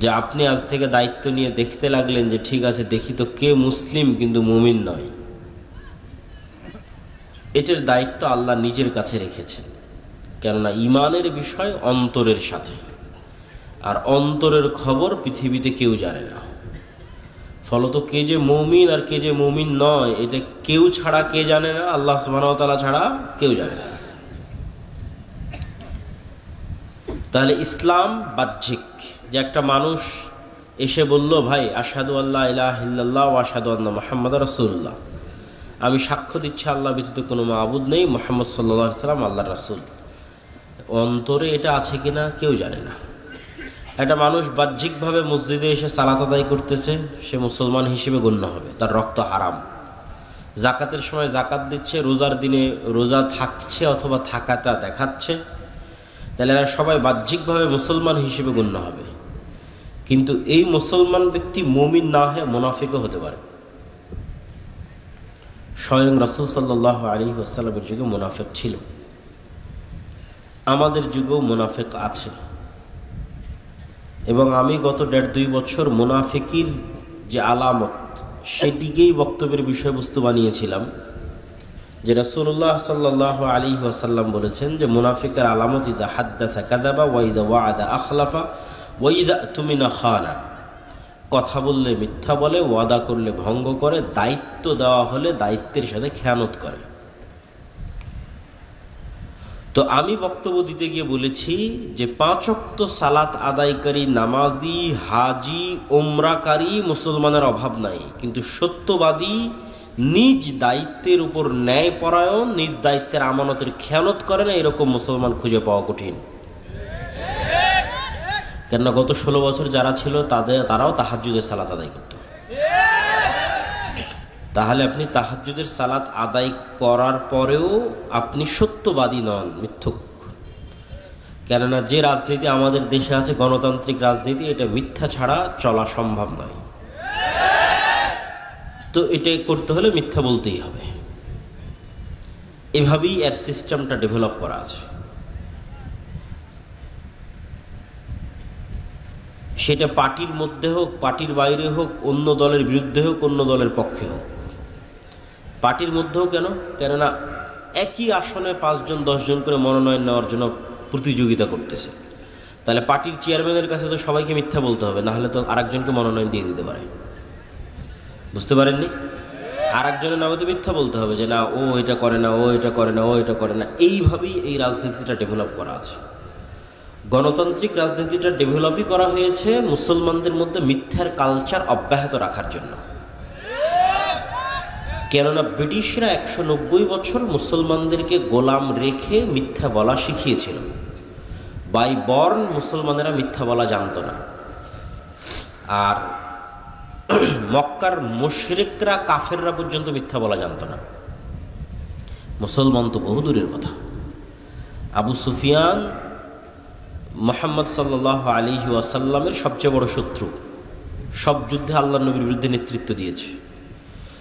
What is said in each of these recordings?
যে আপনি আজ থেকে দায়িত্ব নিয়ে দেখতে লাগলেন যে ঠিক আছে দেখি তো কে মুসলিম কিন্তু মুমিন নয়, এটার দায়িত্ব আল্লাহ নিজের কাছে রেখেছেন। কেননা ইমানের বিষয় অন্তরের সাথে, আর অন্তরের খবর পৃথিবীতে কেউ জানে না। ফলত কে যে মুমিন আর কে যে মুমিন নয় এটা কেউ ছাড়া কে জানে না, আল্লাহ সুবহানাহু ওয়া তাআলা ছাড়া কেউ জানে না। তাহলে ইসলাম বাহ্যিক, যে একটা মানুষ এসে বলল ভাই আশহাদু আল্লা ইলাহা ইল্লাল্লাহ ওয়া আশহাদু আন্না মুহাম্মাদার রাসূলুল্লাহ, আমি সাক্ষ্য দিচ্ছি আল্লাহ ব্যতীত কোনো মাবুদ নেই, মুহাম্মদ সাল্লাল্লাহু আলাইহি সাল্লাম আল্লাহর রাসূল। অন্তরে এটা আছে কিনা কেউ জানে না। একটা মানুষ বাহ্যিকভাবে মসজিদে এসে সালাত আদায় করতেছে, সে মুসলমান হিসেবে গণ্য হবে, তার রক্ত হারাম। জাকাতের সময় জাকাত দিচ্ছে, রোজার দিনে রোজা থাকছে অথবা থাকাটা দেখাচ্ছে, তাহলে এরা সবাই বাহ্যিকভাবে মুসলমান হিসেবে গণ্য হবে। কিন্তু এই মুসলমান ব্যক্তি মুমিন না হয়ে মুনাফিকও হতে পারে। স্বয়ং রাসূল সাল্লাল্লাহু আলাইহি ওয়াসাল্লামের যুগে মুনাফিক ছিল, আমাদের যুগেও মুনাফিক আছে। এবং আমি গত 1.5-2 বছর মুনাফিকির যে আলামত সেটিকেই বক্তব্যের বিষয়বস্তু বানিয়েছিলাম, যে রাসূলুল্লাহ সাল্লাল্লাহু আলাইহি ওয়াসাল্লাম বলেছেন যে মুনাফিকের আলামত ইযা হাদ্দাসা কাযাবা ওয়া ইযা ওয়া'আদা আখলাফা ওয়া ইযা তুমিনা খানা, কথা বললে মিথ্যা বলে, ওয়াদা করলে ভঙ্গ করে, দায়িত্ব দেওয়া হলে দায়িত্বের সাথে খেয়ানত করে। তো আমি বক্তব্য দিতে গিয়ে বলেছি যে 5 ওয়াক্ত সালাত আদায়কারী, নামাজি, হাজি, ওমরাকারী মুসলমানের অভাব নাই, কিন্তু সত্যবাদী, নিজ দায়িত্বের উপর ন্যায়পরায়ণ, নিজ দায়িত্বের আমানতের খেয়ানত করে না, এরকম মুসলমান খুঁজে পাওয়া কঠিন। কেননা গত 16 বছর যারা ছিল তারাও তাহাজ্জুদের সালাত আদায় করত। তাহলে আপনি তাহাজ্জুদের সালাত আদায় করার পরেও আপনি সত্যবাদী নন, মিথ্যুক। কেননা যে রাজনীতি আমাদের দেশে আছে, গণতান্ত্রিক রাজনীতি, এটা মিথ্যা ছাড়া চলা সম্ভব নয়। তো এটা করতে হলে মিথ্যা বলতেই হবে। এভাবেই এর সিস্টেমটা ডেভেলপ করা আছে। সেটা পার্টির মধ্যে হোক, পার্টির বাইরে হোক, অন্য দলের বিরুদ্ধে হোক, অন্য দলের পক্ষে হোক। পার্টির মধ্যেও কেননা একই আসনে 5 জন 10 জন করে মনোনয়ন নেওয়ার জন্য প্রতিযোগিতা করতেছে। তাহলে পার্টির চেয়ারম্যানের কাছে তো সবাইকে মিথ্যা বলতে হবে, না হলে তো আরেকজনকে মনোনয়ন দিয়ে দিতে পারে। বুঝতে পারেননি? আরেকজনের নামে তো মিথ্যা বলতে হবে যে না ও এটা করে না, ও এটা করে না, ও এটা করে না। এইভাবেই এই রাজনীতিটা ডেভেলপ করা আছে। গণতান্ত্রিক রাজনীতিটা ডেভেলপই করা হয়েছে মুসলমানদের মধ্যে মিথ্যার কালচার অব্যাহত রাখার জন্য। কেননা ব্রিটিশরা 190 বছর মুসলমানদেরকে গোলাম রেখে মিথ্যা বলা শিখিয়েছিল। বাই বর্ন মুসলমানেরা মিথ্যা বলা জানত না। আর মক্কার মুশরিকরা, কাফেররা পর্যন্ত মিথ্যা বলা জানত না। মুসলমান তো বহু দূরের কথা। আবু সুফিয়ান মুহাম্মদ সাল্লাল্লাহু আলাইহি ওয়াসাল্লামের সবচেয়ে বড় শত্রু, সব যুদ্ধে আল্লাহর নবীর বিরুদ্ধে নেতৃত্ব দিয়েছে।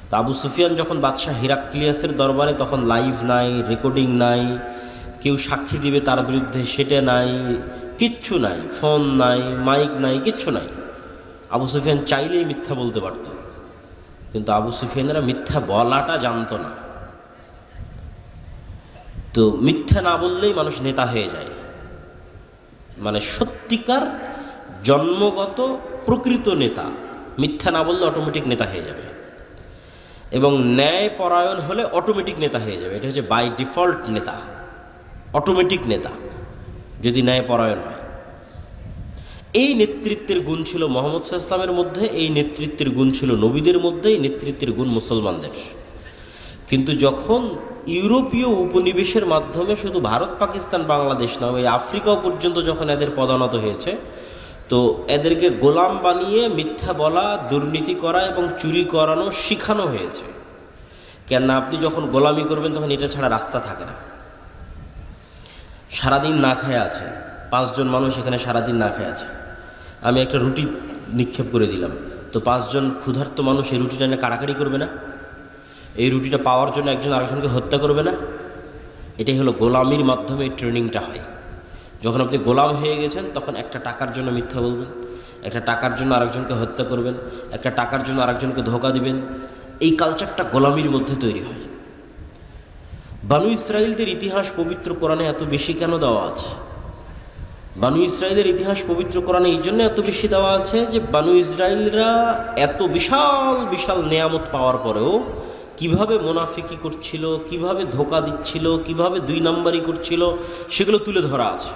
তা আবু সুফিয়ান যখন বাদশাহ হিরাক্লিয়াসের দরবারে, তখন লাইভ নাই, রেকর্ডিং নাই, কেউ সাক্ষী দিবে তার বিরুদ্ধে সেটা নাই, কিচ্ছু নাই, ফোন নাই, মাইক নাই, কিচ্ছু নাই। আবু সুফিয়ান চাইলেই মিথ্যা বলতে পারত, কিন্তু আবু সুফিয়ানেরা মিথ্যা বলাটা জানতো না। তো মিথ্যা না বললেই মানুষ নেতা হয়ে যায়, মানে সত্যিকার জন্মগত প্রকৃত নেতা মিথ্যা না বললে অটোমেটিক নেতা হয়ে যাবে, এবং ন্যায় পরায়ণ হলে অটোমেটিক নেতা হয়ে যাবে। এটা হচ্ছে বাই ডিফল্ট নেতা, অটোমেটিক নেতা যদি ন্যায় পরায়ণ হয়। এই নেতৃত্বের গুণ ছিল মুহাম্মদ সাল্লাল্লাহু আলাইহি ওয়াসাল্লামের মধ্যে, এই নেতৃত্বের গুণ ছিল নবীদের মধ্যে, এই নেতৃত্বের গুণ মুসলমানদের। কিন্তু যখন ইউরোপীয় উপনিবেশের মাধ্যমে শুধু ভারত, পাকিস্তান, বাংলাদেশ না, এই আফ্রিকাও পর্যন্ত যখন এদের পদানত হয়েছে, তো এদেরকে গোলাম বানিয়ে মিথ্যা বলা, দুর্নীতি করা এবং চুরি করানো শিখানো হয়েছে। কেননা আপনি যখন গোলামি করবেন তখন এটা ছাড়া রাস্তা থাকে না। সারাদিন না খেয়ে আছে 5 জন মানুষ, এখানে সারাদিন না খেয়ে আছে। আমি একটা রুটি নিক্ষেপ করে দিলাম, তো 5 জন ক্ষুধার্ত মানুষ এই রুটিটা নিয়ে কাড়াকাড়ি করবে না? এই রুটিটা পাওয়ার জন্য একজন আরেকজনকে হত্যা করবে না? এটাই হলো গোলামির মাধ্যমে ট্রেনিংটা হয়। যখন আপনি গোলাম হয়ে গেছেন তখন একটা টাকার জন্য মিথ্যা বলবেন, একটা টাকার জন্য আরেকজনকে হত্যা করবেন, একটা টাকার জন্য আরেকজনকে ধোঁকা দিবেন। এই কালচারটা গোলামির মধ্যে তৈরি হয়। বানু ইসরাইলদের ইতিহাস পবিত্র কোরআনে এত বেশি কেন দেওয়া আছে? বানু ইসরাইলের ইতিহাস পবিত্র কোরআনে এই জন্য এত বেশি দেওয়া আছে যে বানু ইসরাইলরা এত বিশাল বিশাল নেয়ামত পাওয়ার পরেও কিভাবে মুনাফিকি করছিল, কিভাবে ধোঁকা দিচ্ছিল, কিভাবে দুই নাম্বারি করছিল, সেগুলো তুলে ধরা আছে।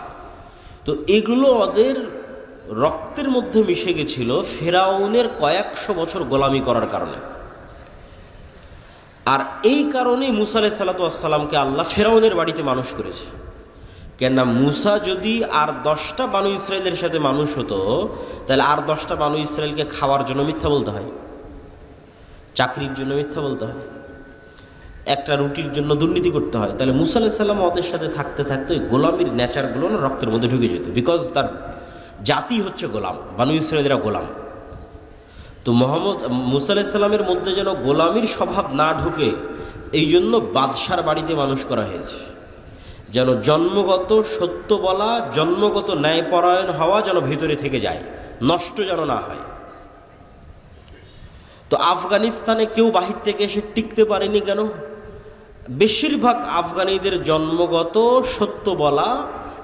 তো এগুলো ওদের রক্তের মধ্যে মিশে গেছিল ফেরাউনের কয়েকশো বছর গোলামি করার কারণে। আর এই কারণেই মুসা আলাইহিস সালাতু ওয়াস সালামকে আল্লাহ ফেরাউনের বাড়িতে মানুষ করেছে। কেননা মুসা যদি আর 10টা বানু ইসরায়েলের সাথে মানুষ হতো, তাহলে আর 10টা বানু ইসরায়েলকে খাওয়ার জন্য মিথ্যা বলতে হয়, চাকরির জন্য মিথ্যা বলতে হয়, একটা রুটির জন্য দুর্নীতি করতে হয়। তাহলে মুসা আলাইহিস সালাম ওদের সাথে থাকতে থাকতে ওই গোলামির নেচারগুলো না রক্তের মধ্যে ঢুকে যেত, বিকজ তার জাতি হচ্ছে গোলাম, বানু ইসরায়েলরা গোলাম। তো মুসা আলাইহিস সালামের মধ্যে যেন গোলামির স্বভাব না ঢুকে, এই জন্য বাদশার বাড়িতে মানুষ করা হয়েছে, যেন জন্মগত সত্য বলা, জন্মগত ন্যায়পরায়ণ হওয়া যেন ভিতরে থেকে যায়, নষ্ট যেন না হয়। তো আফগানিস্তানে কেউ বাহির থেকে এসে টিকতে পারেনি কেন? বেশিরভাগ আফগানিদের জন্মগত সত্য বলা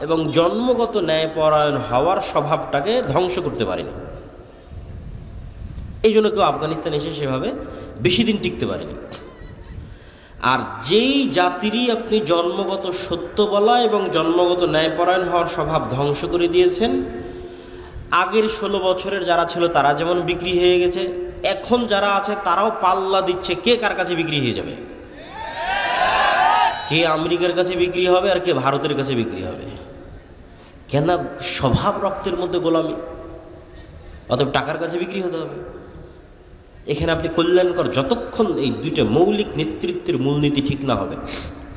এবং জন্মগত ন্যায়পরায়ণ হওয়ার স্বভাবটাকে ধ্বংস করতে পারেনি। এই জন্য কেউ আফগানিস্তানে এসে সেভাবে বেশি দিন টিকতে পারেনি। আর যেই জাতিরই আপনি জন্মগত সত্য বলা এবং জন্মগত ন্যায়পরায়ণ হওয়ার স্বভাব ধ্বংস করে দিয়েছেন, আগের 16 বছরের যারা ছিল তারা যেমন বিক্রি হয়ে গেছে, এখন যারা আছে তারাও পাল্লা দিচ্ছে কে কার কাছে বিক্রি হয়ে যাবে, কে আমেরিকার কাছে বিক্রি হবে আর কে ভারতের কাছে বিক্রি হবে। কেন? স্বভাব রক্তের মধ্যে গোলামি, অতএব টাকার কাছে বিক্রি হতে হবে। এখানে আপনি কল্যাণকর যতক্ষণ এই দুইটা মৌলিক নেতৃত্বের মূলনীতি ঠিক না হবে।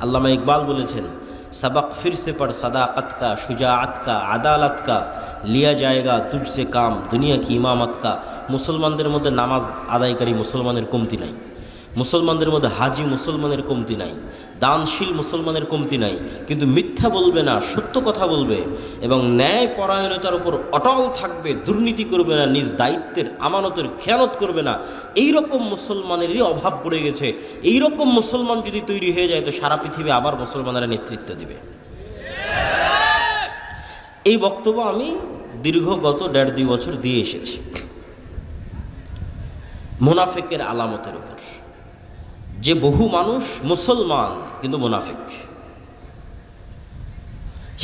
আল্লামা ইকবাল বলেছেন, सबक फिर से पढ़ सदाकत का, शुजाअत का, আদালত का, लिया जाएगा तुझसे काम, दुनिया की इमामत का। মুসলমানদের মধ্যে নামাজ আদায়কারী মুসলমানের কমতি নাই, মুসলমানদের মধ্যে হাজি মুসলমানের কমতি নাই, দানশীল মুসলমানের কমতি নাই, কিন্তু মিথ্যা বলবে না, সত্য কথা বলবে এবং ন্যায় পরায়ণতার উপর অটল থাকবে, দুর্নীতি করবে না, নিজ দায়িত্বের আমানতের খেয়ানত করবে না। এই রকম মুসলমানেরই অভাব পড়ে গেছে। এই রকম মুসলমান যদি তৈরি হয়ে যায় তো সারা পৃথিবী আবার মুসলমানেরা নেতৃত্ব দিবে। এই বক্তব্য আমি দীর্ঘ গত 1.5-2 বছর দিয়ে এসেছি মুনাফিকের আলামতের উপর, যে বহু মানুষ মুসলমান কিন্তু মুনাফিক।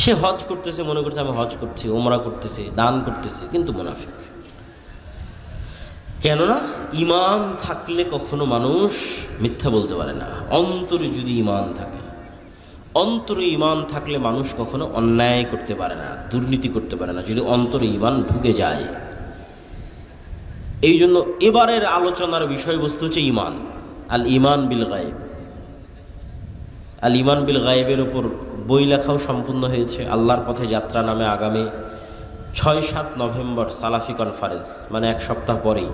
সে হজ করতেছে, মনে করছে আমি হজ করছি, ওমরা করতেছি, দান করতেছি, কিন্তু মুনাফিক। কেননা ঈমান থাকলে কখনো মানুষ মিথ্যা বলতে পারে না। অন্তরে যদি ঈমান থাকে, অন্তরে ঈমান থাকলে মানুষ কখনো অন্যায় করতে পারে না, দুর্নীতি করতে পারে না, যদি অন্তরে ঈমান ঢুকে যায়। এই জন্য এবারের আলোচনার বিষয়বস্তু হচ্ছে ঈমান, আল ঈমান বিল গায়েব। আল ঈমান বিল গায়েবের উপর বই লেখাও সম্পূর্ণ হয়েছে। আল্লাহর পথে যাত্রা নামে আগামী 6-7 নভেম্বর সালাফি কনফারেন্স, মানে 1 সপ্তাহ পরেই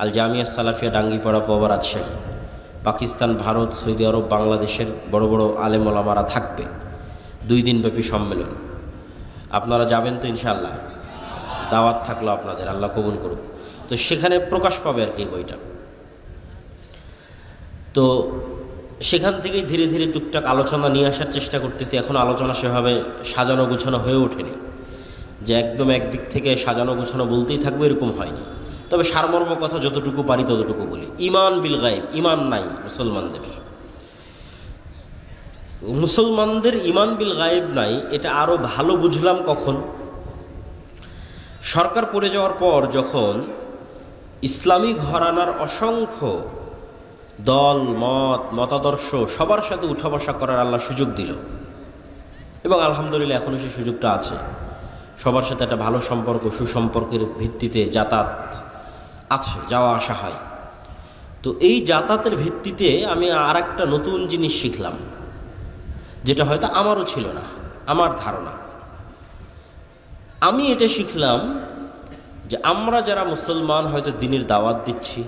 আল জামিয়া সালাফিয়া ডাঙ্গিপাড়া পোবা রাজশাহী, পাকিস্তান, ভারত, সৌদি আরব, বাংলাদেশের বড় বড় আলেম ওলামারা থাকবে। 2 দিনব্যাপী সম্মেলন। আপনারা যাবেন তো ইনশাআল্লাহ? দাওয়াত থাকলো আপনাদের, আল্লাহ কবুল করুক। তো সেখানে প্রকাশ পাবে আর কি বইটা। তো সেখান থেকেই ধীরে ধীরে টুকটাক আলোচনা নিয়ে আসার চেষ্টা করতেছি। এখন আলোচনা সেভাবে সাজানো গুছানো হয়ে ওঠেনি, যে একদম একদিক থেকে সাজানো গুছানো বলতেই থাকবে এরকম হয়নি। তবে সারমর্ম কথা যতটুকু পারি ততটুকু বলি। ঈমান বিল গায়েব, ঈমান নাই মুসলমানদের ঈমান বিল গায়েব নাই। এটা আরো ভালো বুঝলাম কখন? সরকার পড়ে যাওয়ার পর যখন ইসলামী ঘরানার অসংখ্য দল, মতাদর্শ সবার সাথে উঠা বসা করার আল্লাহ সুযোগ দিল, এবং আলহামদুলিল্লাহ এখনও সেই সুযোগটা আছে। সবার সাথে একটা ভালো সম্পর্ক, সুসম্পর্কের ভিত্তিতে যাতায়াত আছে, যাওয়া আসা হয়। তো এই যাতায়াতের ভিত্তিতে আমি আর একটা নতুন জিনিস শিখলাম, যেটা হয়তো আমারও ছিল না, আমার ধারণা। আমি এটা শিখলাম যে আমরা যারা মুসলমান হয়তো দ্বীনের দাওয়াত দিচ্ছি,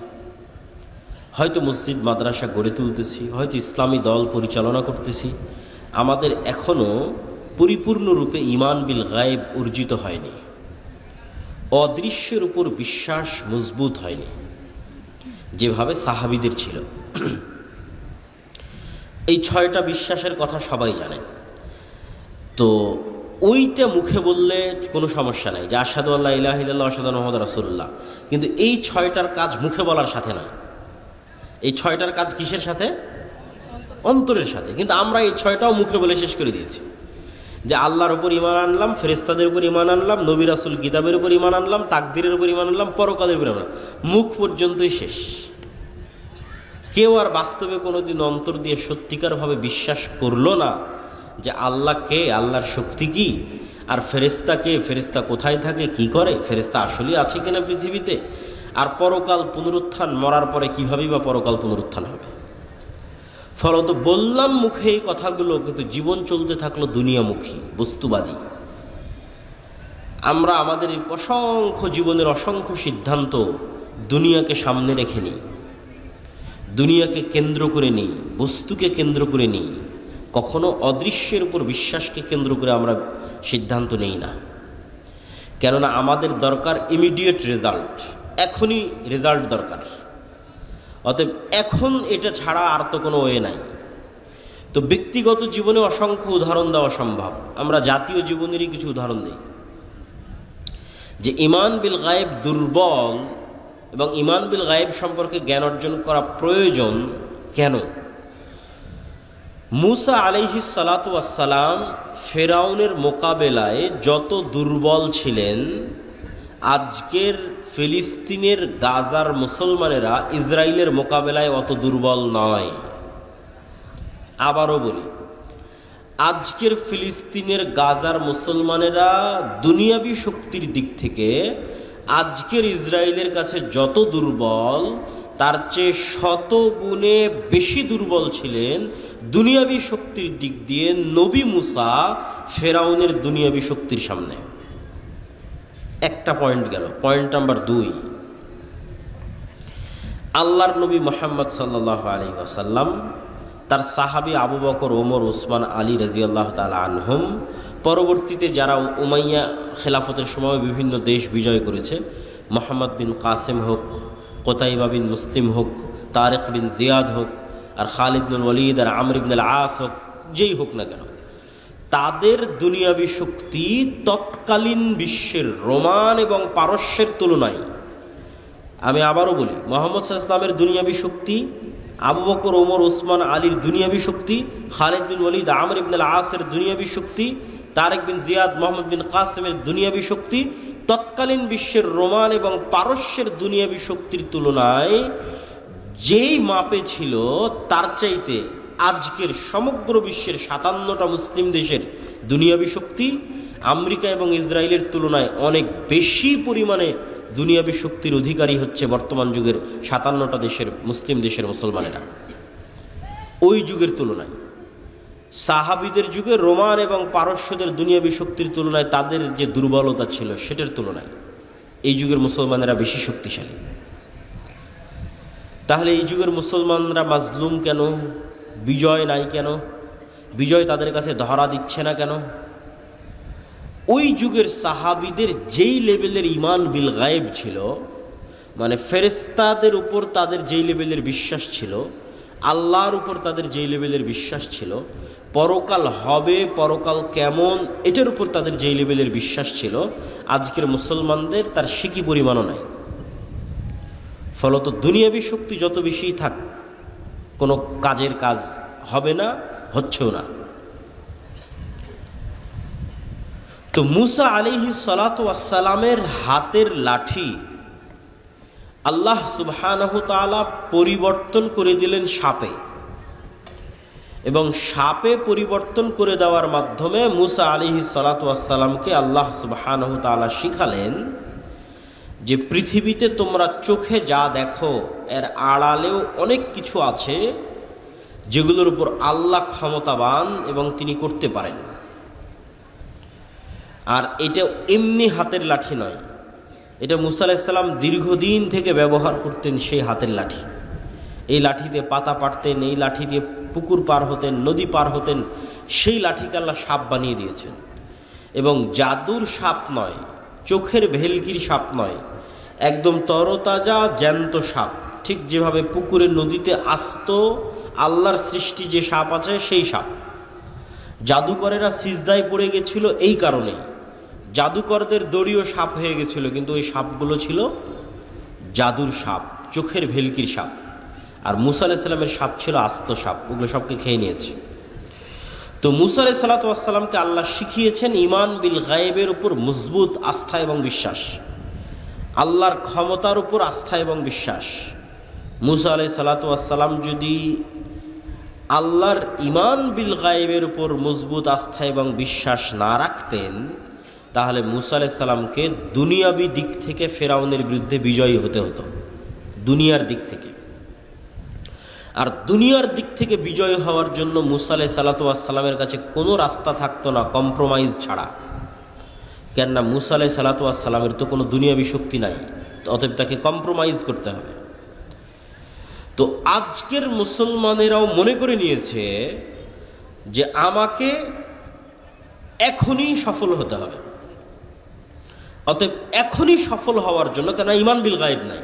হয়তো মসজিদ মাদ্রাসা গড়ে তুলতেছি, হয়তো ইসলামী দল পরিচালনা করতেছি, আমাদের এখনও পরিপূর্ণরূপে ঈমান বিল গায়েব অর্জিত হয়নি। অদৃশ্যের উপর বিশ্বাস মজবুত হয়নি যেভাবে সাহাবীদের ছিল। এই 6টা বিশ্বাসের কথা সবাই জানেন। তো ওইটা মুখে বললে কোনো সমস্যা নাই, যে আশহাদু আল্লা ইলাহা ইল্লাল্লাহ ওয়া আশহাদু আন্না মুহাম্মাদার রাসূলুল্লাহ, কিন্তু এই 6টার কাজ মুখে বলার সাথে নয়। এই 6টার কাজ কিসের সাথে? অন্তরের সাথে। কিন্তু আমরা এই 6টাও মুখে বলে শেষ করে দিয়েছি, যে আল্লাহর উপর ঈমান আনলাম, ফেরেশতাদের উপর ঈমান আনলাম, নবী রাসূল কিতাবের উপর ঈমান আনলাম, তাকদীরের উপর ঈমান আনলাম, পরকালের উপর ঈমান আনলাম, মুখ পর্যন্তই শেষ। কেউ আর বাস্তবে কোনোদিন অন্তর দিয়ে সত্যিকারভাবে বিশ্বাস করলো না যে আল্লাহ কে, আল্লাহর শক্তি কি, আর ফেরেশতা কে, ফেরেশতা কোথায় থাকে, কি করে, ফেরেশতা আসলেই আছে কিনা পৃথিবীতে, আর পরকাল পুনরুত্থান, মরার পরে কীভাবেই বা পরকাল পুনরুত্থান হবে। ফলত বললাম মুখে এই কথাগুলো, কিন্তু জীবন চলতে থাকলো দুনিয়ামুখী, বস্তুবাদী। আমরা আমাদের অসংখ্য জীবনের অসংখ্য সিদ্ধান্ত দুনিয়াকে সামনে রেখে নিই, দুনিয়াকে কেন্দ্র করে নিই, বস্তুকে কেন্দ্র করে নিই। কখনো অদৃশ্যের উপর বিশ্বাসকে কেন্দ্র করে আমরা সিদ্ধান্ত নেই না। কেননা আমাদের দরকার ইমিডিয়েট রেজাল্ট, এখনই রেজাল্ট দরকার। অতএব এখন এটা ছাড়া আর তো কোনো ওয়ে নাই। তো ব্যক্তিগত জীবনে অসংখ্য উদাহরণ দেওয়া সম্ভব। আমরা জাতীয় জীবনেরই কিছু উদাহরণ দিই, যে ঈমান বিল গায়েব দুর্বল এবং ঈমান বিল গায়েব সম্পর্কে জ্ঞান অর্জন করা প্রয়োজন কেন। মুসা আলাইহিস সালাতু ওয়াস সালাম ফেরাউনের মোকাবেলায় যত দুর্বল ছিলেন, আজকের ফিলিস্তিনের গাজার মুসলমানেরা ইসরায়েলের মোকাবেলায় অত দুর্বল নয়। আবারও বলি, আজকের ফিলিস্তিনের গাজার মুসলমানেরা দুনিয়াবী শক্তির দিক থেকে আজকের ইসরায়েলের কাছে যত দুর্বল, তার চেয়ে শত গুণে বেশি দুর্বল ছিলেন দুনিয়াবী শক্তির দিক দিয়ে নবী মুসা ফেরাউনের দুনিয়াবী শক্তির সামনে। একটা পয়েন্ট গেল। পয়েন্ট নাম্বার 2, আল্লাহর নবী মুহাম্মদ সাল্লাল্লাহু আলাইহি ওয়াসাল্লাম তার সাহাবী আবু বকর, ওমর, উসমান, আলী রাদিয়াল্লাহু তাআলা আনহুম, পরবর্তীতে যারা উমাইয়া খেলাফতের সময় বিভিন্ন দেশ বিজয় করেছে, মোহাম্মদ বিন কাসেম হোক, কোতাইবা বিন মুসলিম হোক, তারেক বিন জিয়াদ হোক, আর খালিদ বিন ওয়ালিদ, আর আমর ইবনে আল আস হোক, যেই হোক না কেন, তাদের দুনিয়াবী শক্তি তৎকালীন বিশ্বের রোমান এবং পারস্যের তুলনায়, আমি আবারও বলি, মুহাম্মদ সাল্লাল্লাহু আলাইহি ওয়াসাল্লামের দুনিয়াবী শক্তি, আবু বকর, ওমর, ওসমান, আলীর দুনিয়াবী শক্তি, খালিদ বিন ওয়ালিদ, আমর ইবনে আল আসের দুনিয়াবী শক্তি, তারেক বিন জিয়াদ, মোহাম্মদ বিন কাসেমের দুনিয়াবী শক্তি তৎকালীন বিশ্বের রোমান এবং পারস্যের দুনিয়াবী শক্তির তুলনায় যেই মাপে ছিল, তার চাইতে আজকের সমগ্র বিশ্বের 57টা মুসলিম দেশের দুনিয়াবী শক্তি আমেরিকা এবং ইসরায়েলের তুলনায় অনেক বেশি পরিমাণে দুনিয়াবী শক্তির অধিকারী হচ্ছে বর্তমান যুগের 57টা দেশের মুসলিম দেশের মুসলমানেরা। ওই যুগের তুলনায়, সাহাবীদের যুগে রোমান এবং পারস্যদের দুনিয়াবী শক্তির তুলনায় তাদের যে দুর্বলতা ছিল, সেটার তুলনায় এই যুগের মুসলমানেরা বেশি শক্তিশালী। তাহলে এই যুগের মুসলমানরা মাজলুম কেন? বিজয় নাই কেন? বিজয় তাদের কাছে ধরা দিচ্ছে না কেন? ওই যুগের সাহাবীদের যেই লেভেলের ঈমান বিল গায়েব ছিল, মানে ফেরেশতাদের উপর তাদের যেই লেভেলের বিশ্বাস ছিল, আল্লাহর উপর তাদের যেই লেভেলের বিশ্বাস ছিল, পরকাল হবে, পরকাল কেমন, এটার উপর তাদের যেই লেভেলের বিশ্বাস ছিল, আজকের মুসলমানদের তার সিকি পরিমাণও নাই। ফলত দুনিয়াবী শক্তি যত বেশি থাক, কোনো কাজের কাজ হবে না, হচ্ছেও না। তো মুসা আলাইহিস সালাতু ওয়াস সালামের হাতের লাঠি আল্লাহ সুবহানাহু তাআলা পরিবর্তন করে দিলেন সাপে, এবং সাপে পরিবর্তন করে দেওয়ার মাধ্যমে মুসা আলাইহিস সালাতু ওয়াস সালামকে আল্লাহ সুবহানাহু তাআলা শিখালেন যে পৃথিবীতে তোমরা চোখে যা দেখো, এর আড়ালেও অনেক কিছু আছে যেগুলোর উপর আল্লাহ ক্ষমতাবান এবং তিনি করতে পারেন। আর এটা এমনি হাতের লাঠি নয়, এটা মুসা আলাইহিস সালাম দীর্ঘদিন থেকে ব্যবহার করতেন সেই হাতের লাঠি। এই লাঠি দিয়ে পাতা পাড়তেন, এই লাঠি দিয়ে পুকুর পার হতেন, নদী পার হতেন। সেই লাঠিকে আল্লাহ সাপ বানিয়ে দিয়েছেন, এবং জাদুর সাপ নয়, চোখের ভেলকির সাপ নয়, একদম তরতাজা জ্যান্ত সাপ। ঠিক যেভাবে পুকুরে নদীতে আস্ত আল্লাহর সৃষ্টি যে সাপ আছে সেই সাপ। জাদুকরেরা সিজদায় পড়ে গেছিল এই কারণেই, জাদুকরদের দড়িও সাপ হয়ে গেছিল, কিন্তু ওই সাপগুলো ছিল জাদুর সাপ, চোখের ভেলকির সাপ। আর মুসা আলাইহিস সালামের সাপ ছিল আস্ত সাপ, ওগুলো সবকে খেয়ে নিয়েছে। তো মুসা আলাইহিস সালামকে আল্লাহ শিখিয়েছেন ঈমান বিল গায়েবের উপর মজবুত আস্থা এবং বিশ্বাস, আল্লাহর ক্ষমতার উপর আস্থা এবং বিশ্বাস। মুসা আলাইহিস সালাম যদি আল্লাহর ঈমান বিল গায়েবের উপর মজবুত আস্থা এবং বিশ্বাস না রাখতেন, তাহলে মুসা আলাইহিস সালামকে দুনিয়াবি দিক থেকে ফেরাউনের বিরুদ্ধে বিজয়ী হতে হতো, দুনিয়ার দিক থেকে। আর দুনিয়ার দিক থেকে বিজয় হওয়ার জন্য মুসা আলাইহিস সালামের কাছে কোনো রাস্তা থাকতো না কম্প্রোমাইজ ছাড়া। কেননা মুসা আলাইহিস সালামের তো কোনো দুনিয়াবি শক্তি নাই, অতএব তাকে কম্প্রোমাইজ করতে হবে। তো আজকের মুসলমানেরাও মনে করে নিয়েছে যে আমাকে এখনই সফল হতে হবে, অতএব এখনই সফল হওয়ার জন্য, কেন ঈমান বিল গায়েব নাই,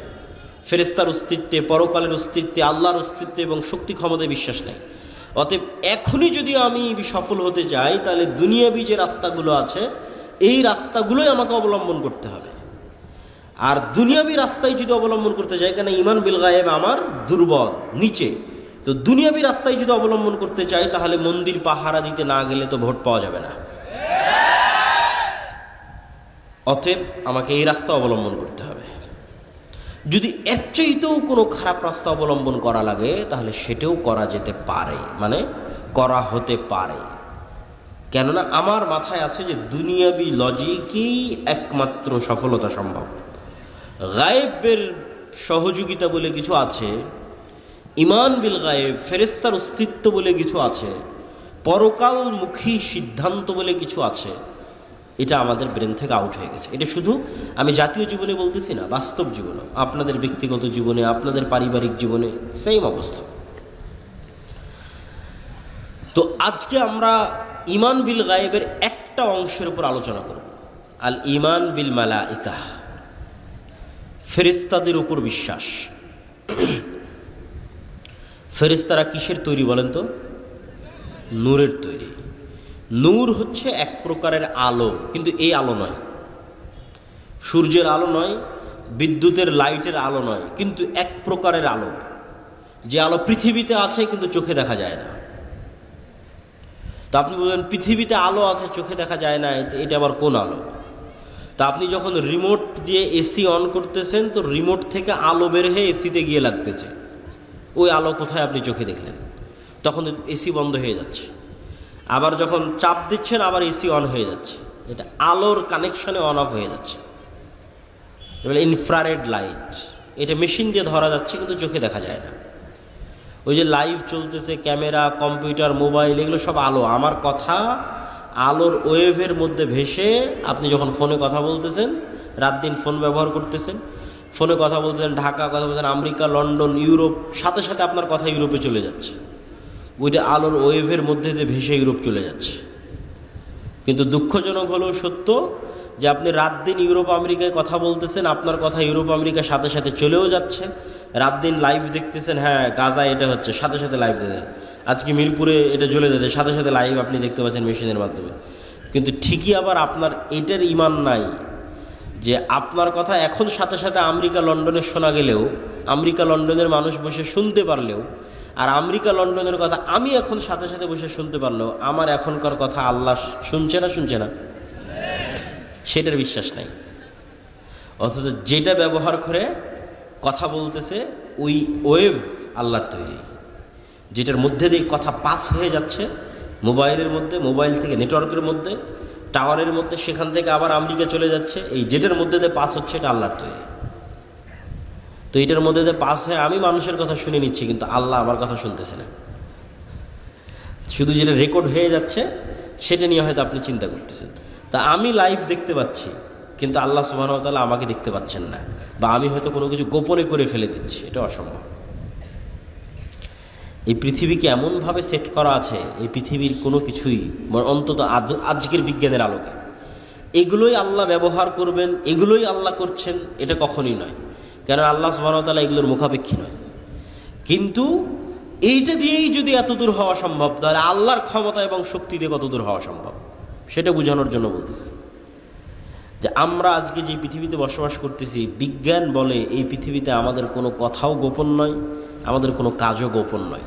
ফেরেশতার অস্তিত্বে, পরকালের অস্তিত্বে, আল্লাহর অস্তিত্বে এবং শক্তি ক্ষমতায় বিশ্বাস নাই। অতএব এখনই যদি আমি সফল হতে চাই, তাহলে দুনিয়াবি যে রাস্তাগুলো আছে এই রাস্তাগুলোই আমাকে অবলম্বন করতে হবে। আর দুনিয়াবি রাস্তায় যদি অবলম্বন করতে চাই, কেন ঈমান বিল গায়েব আমার দুর্বল, নিচে, তো দুনিয়াবি রাস্তায় যদি অবলম্বন করতে চাই, তাহলে মন্দির পাহারা দিতে না গেলে তো ভোট পাওয়া যাবে না। অতএব আমাকে এই রাস্তা অবলম্বন করতে হবে। যদি এর চাইতেও কোনো খারাপ রাস্তা অবলম্বন করা লাগে, তাহলে সেটাও করা যেতে পারে, মানে করা হতে পারে। কেননা আমার মাথায় আছে যে দুনিয়াবি লজিকেই একমাত্র সফলতা সম্ভব। গায়েবের সহযোগিতা বলে কিছু আছে, ঈমান বিল গায়েব, ফেরেশতার অস্তিত্ব বলে কিছু আছে, পরকালমুখী সিদ্ধান্ত বলে কিছু আছে, এটা আমাদের ব্রেন থেকে আউট হয়ে গেছে। এটা শুধু আমি জাতীয় জীবনে বলতেছি না, বাস্তব জীবনে, আপনাদের ব্যক্তিগত জীবনে, আপনাদের পারিবারিক জীবনে সেম অবস্থা। তো আজকে আমরা ঈমান বিল গায়েবের একটা অংশের উপর আলোচনা করব, আল ঈমান বিল মালাইকা, ফেরেশতাদের উপর বিশ্বাস। ফেরেশতারা কিসের তৈরি বলেন তো? নূরের তৈরি। নূর হচ্ছে এক প্রকারের আলো, কিন্তু এই আলো নয়, সূর্যের আলো নয়, বিদ্যুতের লাইটের আলো নয়, কিন্তু এক প্রকারের আলো, যে আলো পৃথিবীতে আছে কিন্তু চোখে দেখা যায় না। তা আপনি বলবেন পৃথিবীতে আলো আছে চোখে দেখা যায় না, এটা আবার কোন আলো? তা আপনি যখন রিমোট দিয়ে এসি অন করতেছেন, তো রিমোট থেকে আলো বের হয়ে এসিতে গিয়ে লাগতেছে, ওই আলো কোথায় আপনি চোখে দেখলেন? তখন এসি বন্ধ হয়ে যাচ্ছে। আবার যখন চাপ দিচ্ছেন আবার এসি অন হয়ে যাচ্ছে, এটা আলোর কানেকশনে অন অফ হয়ে যাচ্ছে। এবার ইনফ্রারেড লাইট, এটা মেশিন দিয়ে ধরা যাচ্ছে কিন্তু চোখে দেখা যায় না। ওই যে লাইভ চলতেছে, ক্যামেরা, কম্পিউটার, মোবাইল, এগুলো সব আলো। আমার কথা আলোর ওয়েভের মধ্যে ভেসে, আপনি যখন ফোনে কথা বলতেছেন, রাত দিন ফোন ব্যবহার করতেছেন, ফোনে কথা বলতেছেন, ঢাকা কথা বলছেন, আমেরিকা, লন্ডন, ইউরোপ, সাথে সাথে আপনার কথা ইউরোপে চলে যাচ্ছে। ওইটা আলোর ওয়েভের মধ্যে দিয়ে ভেসে ইউরোপ চলে যাচ্ছে। কিন্তু দুঃখজনক হলেও সত্য যে আপনি রাত দিন ইউরোপ আমেরিকায় কথা বলতেছেন, আপনার কথা ইউরোপ আমেরিকার সাথে সাথে চলেও যাচ্ছে। রাত দিন লাইভ দেখতেছেন, হ্যাঁ গাজায় এটা হচ্ছে, সাথে সাথে লাইভ দেখেন। আজকে মিরপুরে এটা চলে যাচ্ছে, সাথে সাথে লাইভ আপনি দেখতে পাচ্ছেন মেশিনের মাধ্যমে। কিন্তু ঠিকই আবার আপনার এটার ঈমান নাই যে আপনার কথা এখন সাথে সাথে আমেরিকা, লন্ডনে শোনা গেলেও, আমেরিকা, লন্ডনের মানুষ বসে শুনতে পারলেও, আর আমেরিকা, লন্ডনের কথা আমি এখন সাথে সাথে বসে শুনতে পারলেও, আমার এখনকার কথা আল্লাহ শুনছে না, সেটার বিশ্বাস নাই। অথচ যেটা ব্যবহার করে কথা বলতেছে, ওই ওয়েভ আল্লাহর তৈরি, যেটার মধ্যে দিয়ে কথা পাস হয়ে যাচ্ছে মোবাইলের মধ্যে, মোবাইল থেকে নেটওয়ার্কের মধ্যে, টাওয়ারের মধ্যে, সেখান থেকে আবার আমেরিকা চলে যাচ্ছে, এই যেটার মধ্যে দিয়ে পাস হচ্ছে এটা আল্লাহর তৈরি। তো এটার মধ্যে দিয়ে পাস হয়ে আমি মানুষের কথা শুনে নিচ্ছি, কিন্তু আল্লাহ আমার কথা শুনতেছে না। শুধু যেটা রেকর্ড হয়ে যাচ্ছে সেটা নিয়ে হয়তো আপনি চিন্তা করতেছেন। তা আমি লাইভ দেখতে পাচ্ছি, কিন্তু আল্লাহ সুবহানাহু ওয়া তাআলা আমাকে দেখতে পাচ্ছেন না, বা আমি হয়তো কোনো কিছু গোপনে করে ফেলে দিচ্ছি, এটা অসম্ভব। এই পৃথিবীকে এমনভাবে সেট করা আছে, এই পৃথিবীর কোনো কিছুই, অন্তত আজকের বিজ্ঞানের আলোকে এগুলোই আল্লাহ ব্যবহার করবেন, এগুলোই আল্লাহ করছেন, এটা কখনই নয়। কেন আল্লাহ সুবহানাহু ওয়া তাআলা এগুলোর মুখাপেক্ষী নয়। কিন্তু এইটা দিয়েই যদি এত দূর হওয়া সম্ভব, তাহলে আল্লাহর ক্ষমতা এবং শক্তি দিয়ে কত দূর হওয়া সম্ভব সেটা বোঝানোর জন্য বলতেছি। যে আমরা আজকে যে পৃথিবীতে বসবাস করতেছি, বিজ্ঞান বলে এই পৃথিবীতে আমাদের কোনো কথাও গোপন নয়, আমাদের কোনো কাজও গোপন নয়।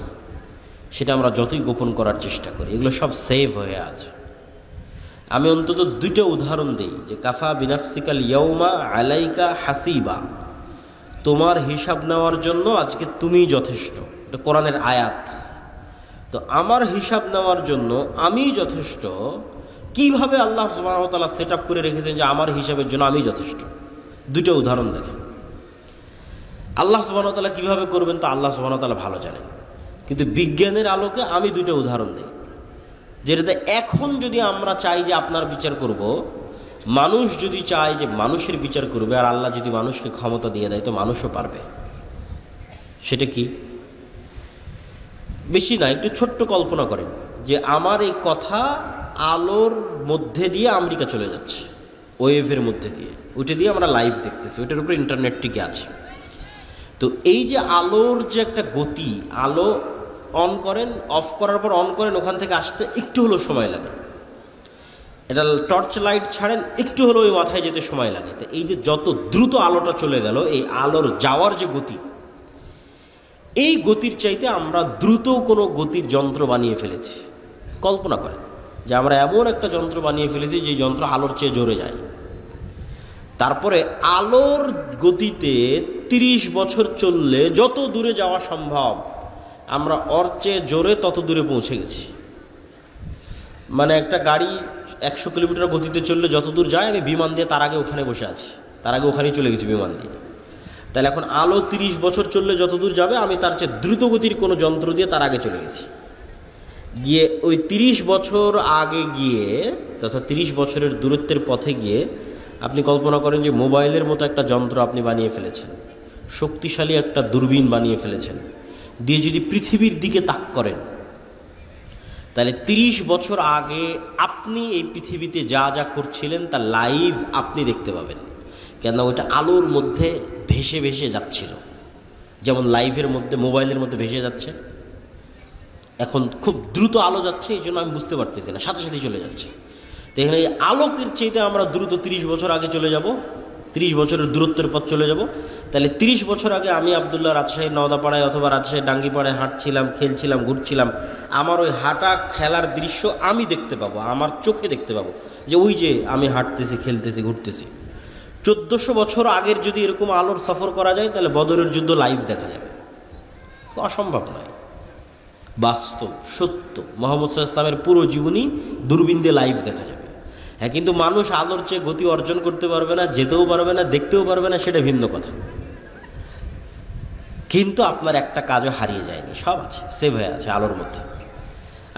সেটা আমরা যতই গোপন করার চেষ্টা করি, এগুলো সব সেভ হয়ে আছে। আমি অন্তত দুটো উদাহরণ দিই, যে কাফা বিনাফসিকাল ইয়াউমা আলাইকা হাসিবা, তোমার হিসাব নেওয়ার জন্য আজকে তুমিই যথেষ্ট। এটা কোরআনের আয়াত। তো আমার হিসাব নেওয়ার জন্য আমি যথেষ্ট। কিভাবে আল্লাহ সুবহানাহু ওয়া তাআলা সেট আপ করে রেখেছেন যে আমার হিসাবের জন্য আমি যথেষ্ট? দুটো উদাহরণ দেখেন। আল্লাহ সুবহানাহু ওয়া তাআলা কিভাবে করবেন তা আল্লাহ সুবহানাহু ওয়া তাআলা ভালো জানেন, কিন্তু বিজ্ঞানের আলোকে আমি দুটো উদাহরণ দিই, যেটাতে এখন যদি আমরা চাই যে আপনার বিচার করব, মানুষ যদি চায় যে মানুষের বিচার করবে, আর আল্লাহ যদি মানুষকে ক্ষমতা দিয়ে দেয় তো মানুষও পারবে। সেটা কি? বেশি না, একটু ছোট্ট কল্পনা করেন যে আমার এই কথা আলোর মধ্যে দিয়ে আমেরিকা চলে যাচ্ছে, ওয়েভের মধ্যে দিয়ে, ওইটা দিয়ে আমরা লাইভ দেখতেছি, ওইটার উপরে ইন্টারনেট টিকে আছে। তো এই যে আলোর যে একটা গতি, আলো অন করেন, অফ করার পর অন করেন, ওখান থেকে আসতে একটু হলেও সময় লাগে। এটা টর্চ লাইট ছাড়েন, একটু হলেও ওই মাথায় যেতে সময় লাগে। তো এই যে যত দ্রুত আলোটা চলে গেল, এই আলোর যাওয়ার যে গতি, এই গতির চাইতে আমরা দ্রুত কোনো গতির যন্ত্র বানিয়ে ফেলেছি। কল্পনা করেন যে আমরা এমন একটা যন্ত্র বানিয়ে ফেলেছি যে যন্ত্র আলোর চেয়ে জোরে যায়। তারপরে আলোর গতিতে 30 বছর চললে যত দূরে যাওয়া সম্ভব, আমরা ওর চেয়ে জোরে তত দূরে পৌঁছে গেছি। মানে একটা গাড়ি 100 কিলোমিটার গতিতে চললে যত দূর যায়, আমি বিমান দিয়ে তার আগে ওখানে বসে আছি, তার আগে ওখানেই চলে গেছি বিমান দিয়ে। তাহলে এখন আলো 30 বছর চললে যত দূর যাবে, আমি তার চেয়ে দ্রুত গতির কোনো যন্ত্র দিয়ে তার আগে চলে গেছি। গিয়ে ওই 30 বছর আগে গিয়ে, তথা 30 বছরের দূরত্বের পথে গিয়ে আপনি কল্পনা করেন যে মোবাইলের মতো একটা যন্ত্র আপনি বানিয়ে ফেলেছেন, শক্তিশালী একটা দূরবীন বানিয়ে ফেলেছেন, দিয়ে যদি পৃথিবীর দিকে তাক করেন, তাহলে 30 বছর আগে আপনি এই পৃথিবীতে যা যা করছিলেন তা লাইভ আপনি দেখতে পাবেন। কেন? ওইটা আলোর মধ্যে ভেসে ভেসে যাচ্ছিল, যেমন লাইভের মধ্যে, মোবাইলের মধ্যে ভেসে যাচ্ছে। এখন খুব দ্রুত আলো যাচ্ছে, এই জন্য আমি বুঝতে পারতেছি না, সাথে সাথেই চলে যাচ্ছে। তো এখানে এই আলোকের চাইতে আমরা দ্রুত 30 বছর আগে চলে যাব, 30 বছরের দূরত্বের পথ চলে যাব। তাহলে 30 বছর আগে আমি আবদুল্লাহ রাজশাহীর নওদাপাড়ায় অথবা রাজশাহীর ডাঙ্গিপাড়ায় হাঁটছিলাম, খেলছিলাম, ঘুরছিলাম, আমার ওই হাঁটা খেলার দৃশ্য আমি দেখতে পাবো, আমার চোখে দেখতে পাবো, যে ওই যে আমি হাঁটতেছি, খেলতেছি, ঘুরতেছি। 1400 বছর আগের যদি এরকম আলোর সফর করা যায়, তাহলে বদরের যুদ্ধ লাইভ দেখা যাবে। অসম্ভব নয়, বাস্তব, সত্য। মুহাম্মদ সাল্লাল্লাহু আলাইহি ওয়াসাল্লামের পুরো জীবনী দূরবীন দিয়ে লাইভ দেখা যাবে। হ্যাঁ, কিন্তু মানুষ আলোর চেয়ে গতি অর্জন করতে পারবে না, যেতেও পারবে না, দেখতেও পারবে না, সেটা ভিন্ন কথা। কিন্তু আপনার একটা কাজও হারিয়ে যায়নি, সব আছে, সেভ হয়ে আছে আলোর মধ্যে,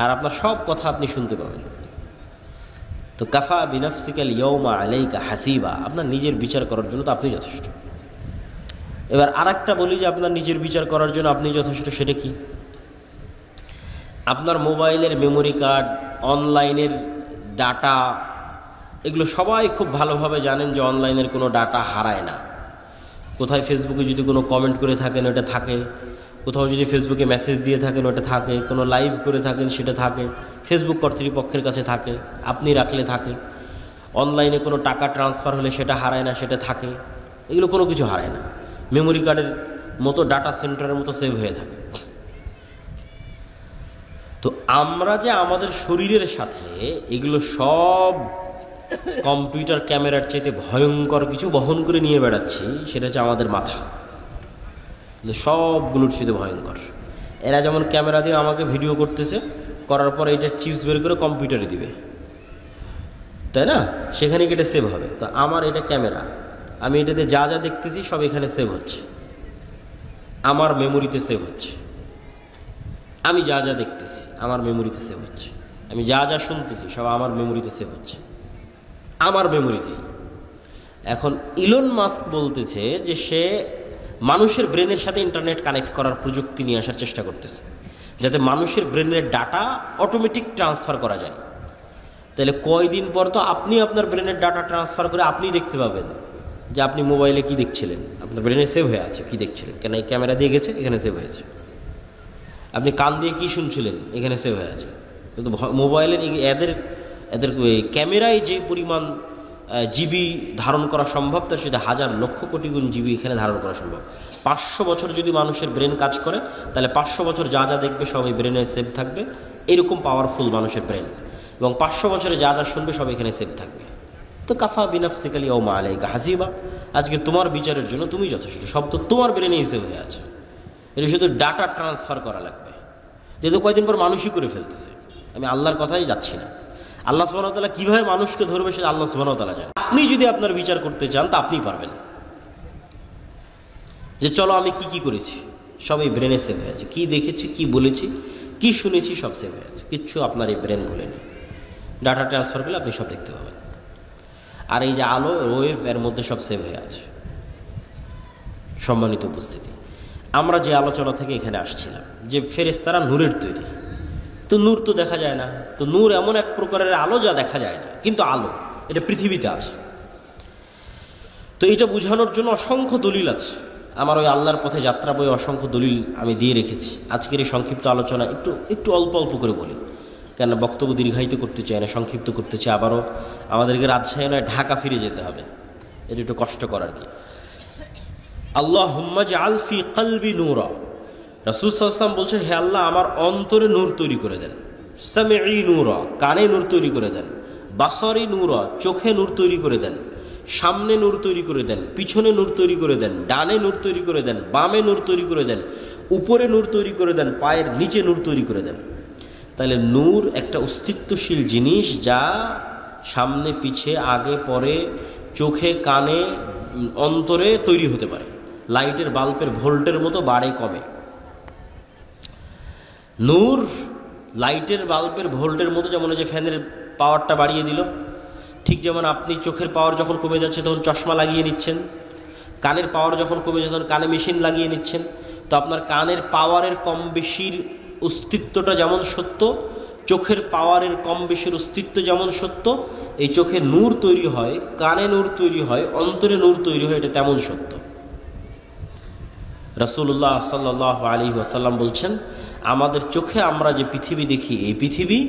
আর আপনার সব কথা আপনি শুনতে পাবেন। তো কাফা বিনাফসিকাল ইয়াউমা আলাইকা হাসিবা, আপনার নিজের বিচার করার জন্য তো আপনি যথেষ্ট। এবার আরেকটা বলি যে আপনার নিজের বিচার করার জন্য আপনি যথেষ্ট, সেটা কি? আপনার মোবাইলের মেমোরি কার্ড, অনলাইনের ডাটা, এগুলো সবাই খুব ভালোভাবে জানেন যে অনলাইনের কোনো ডাটা হারায় না। কোথায় ফেসবুকে যদি কোনো কমেন্ট করে থাকেন ওটা থাকে, কোথাও যদি ফেসবুকে মেসেজ দিয়ে থাকেন ওটা থাকে, কোনো লাইভ করে থাকেন সেটা থাকে, ফেসবুক কর্তৃপক্ষের কাছে থাকে, আপনি রাখলে থাকে। অনলাইনে কোনো টাকা ট্রান্সফার হলে সেটা হারায় না, সেটা থাকে। এগুলো কোনো কিছু হারায় না, মেমোরি কার্ডের মতো, ডাটা সেন্টারের মতো সেভ হয়ে থাকে। তো আমরা যে আমাদের শরীরের সাথে এগুলো সব কম্পিউটার ক্যামেরার চাইতে ভয়ঙ্কর কিছু বহন করে নিয়ে বেড়াচ্ছি, সেটা হচ্ছে আমাদের মাথা। সবগুলোর সাথে ভয়ঙ্কর। এরা যেমন ক্যামেরা দিয়ে আমাকে ভিডিও করতেছে, করার পর এটা চিপস বের করে কম্পিউটারে দিবে, তাই না? সেখানে এটা সেভ হবে। তো আমার এটা ক্যামেরা, আমি এটাতে যা যা দেখতেছি সব এখানে সেভ হচ্ছে, আমার মেমোরিতে সেভ হচ্ছে। আমি যা যা দেখতেছি আমার মেমোরিতে সেভ হচ্ছে, আমি যা যা শুনতেছি সব আমার মেমোরিতে সেভ হচ্ছে, আমার মেমোরিতে। এখন ইলন মাস্ক বলতেছে যে সে মানুষের ব্রেনের সাথে ইন্টারনেট কানেক্ট করার প্রযুক্তি নিয়ে আসার চেষ্টা করতেছে, যাতে মানুষের ব্রেনের ডাটা অটোমেটিক ট্রান্সফার করা যায়। তাহলে কয়দিন পর তো আপনি আপনার ব্রেনের ডাটা ট্রান্সফার করে আপনি দেখতে পাবেন যে আপনি মোবাইলে কি দেখছিলেন, আপনার ব্রেনে সেভ হয়ে আছে কি দেখছিলেন, কেন এই ক্যামেরা দিয়ে গেছে এখানে সেভ হয়েছে। আপনি কান দিয়ে কি শুনছিলেন এখানে সেভ হয়ে আছে। কিন্তু মোবাইলের এদের ক্যামেরায় যে পরিমাণ জিবি ধারণ করা সম্ভব, তার সাথে হাজার লক্ষ কোটি গুণ জিবি এখানে ধারণ করা সম্ভব। 500 বছর যদি মানুষের ব্রেন কাজ করে, তাহলে 500 বছর যা যা দেখবে সব এই ব্রেনে সেভ থাকবে। এরকম পাওয়ারফুল মানুষের ব্রেন, এবং 500 বছরে যা যা শুনবে সব এখানে সেভ থাকবে। তো কাফা বিনাফসিকাল ইয়াউমা আলাইকা হাসিবা, আজকে তোমার বিচারের জন্য তুমি যথেষ্ট, সব তো তোমার ব্রেনেই সেভ হয়ে আছে। এটা শুধু ডাটা ট্রান্সফার করা লাগবে, যেহেতু কয়েকদিন পর মানুষই করে ফেলতেছে। আমি আল্লাহর কথাই যাচ্ছি না। আল্লাহ সুবহানাহু ওয়া তাআলা কিভাবে মানুষকে ধরবে সেটা আল্লাহ সুবহানাহু ওয়া তাআলা জানেন। আপনি যদি আপনার বিচার করতে চান তা আপনিই পারবেন, যে চলো আমি কি কি করেছি সব এই ব্রেনে সেভ হয়ে আছে, কি দেখেছি কি বলেছি কি শুনেছি সব সেভ হয়ে আছে, কিচ্ছু আপনার এই ব্রেন ভুলেনি। ডাটা ট্রান্সফার করলে আপনি সব দেখতে পাবেন। আর এই যে আলো ওয়েভ, এর মধ্যে সব সেভ হয়ে আছে। সম্মানিত উপস্থিতি, আমরা যে আলোচনা থেকে এখানে আসছিলাম যে ফেরেশতারা নূরের তৈরি, তো নূর তো দেখা যায় না। তো নূর এমন এক প্রকারের আলো যা দেখা যায় না, কিন্তু আলো এটা পৃথিবীতে আছে। তো এটা বোঝানোর জন্য অসংখ্য দলিল আছে। আমার ওই আল্লাহর পথে যাত্রা বই অসংখ্য দলিল আমি দিয়ে রেখেছি। আজকের এই সংক্ষিপ্ত আলোচনা একটু অল্প অল্প করে বলি, কেন বক্তব্য দীর্ঘায়িত করতে চাই না, সংক্ষিপ্ত করতে চাই। আবারও আমাদেরকে রাজশাহী নয় ঢাকা ফিরে যেতে হবে, এটা একটু কষ্টকর আর কি। আল্লাহুম্মা জাআল ফি কলবি নূরা, রাসূল সাল্লাল্লাহু আলাইহি ওয়াসাল্লাম বলছেন, হে আল্লাহ আমার অন্তরে নূর তৈরি করে দেন। সামিঈ নূরা, কানে নূর তৈরি করে দেন। বাসরি নূরা, চোখে নূর তৈরি করে দেন। সামনে নূর তৈরি করে দেন, পিছনে নূর তৈরি করে দেন, ডানে নূর তৈরি করে দেন, বামে নূর তৈরি করে দেন, উপরে নূর তৈরি করে দেন, পায়ের নিচে নূর তৈরি করে দেন। তাহলে নূর একটা অস্তিত্বশীল জিনিস, যা সামনে পিছে আগে পরে চোখে কানে অন্তরে তৈরি হতে পারে। লাইটের বাল্বের ভোল্টের মতো বাড়ে কমে। নূর লাইটের বাল্বের ভোল্টের মতো, যেমন যে ফ্যানের পাওয়ারটা বাড়িয়ে দিল, ঠিক যেমন আপনি চোখের পাওয়ার যখন কমে যাচ্ছে তখন চশমা লাগিয়ে নিচ্ছেন, কানের পাওয়ার যখন কমে যাচ্ছে তখন কানে মেশিন লাগিয়ে নিচ্ছেন। তো আপনার কানের পাওয়ারের কম বেশির অস্তিত্বটা যেমন সত্য, চোখের পাওয়ারের কম বেশির অস্তিত্ব যেমন সত্য, এই চোখে নূর তৈরি হয়, কানে নূর তৈরি হয়, অন্তরে নূর তৈরি হয়, এটা তেমন সত্য। রাসূলুল্লাহ সাল্লাল্লাহু আলাইহি ওয়াসাল্লাম বলছেন, আমাদের চোখে আমরা যে পৃথিবী দেখি, এই পৃথিবী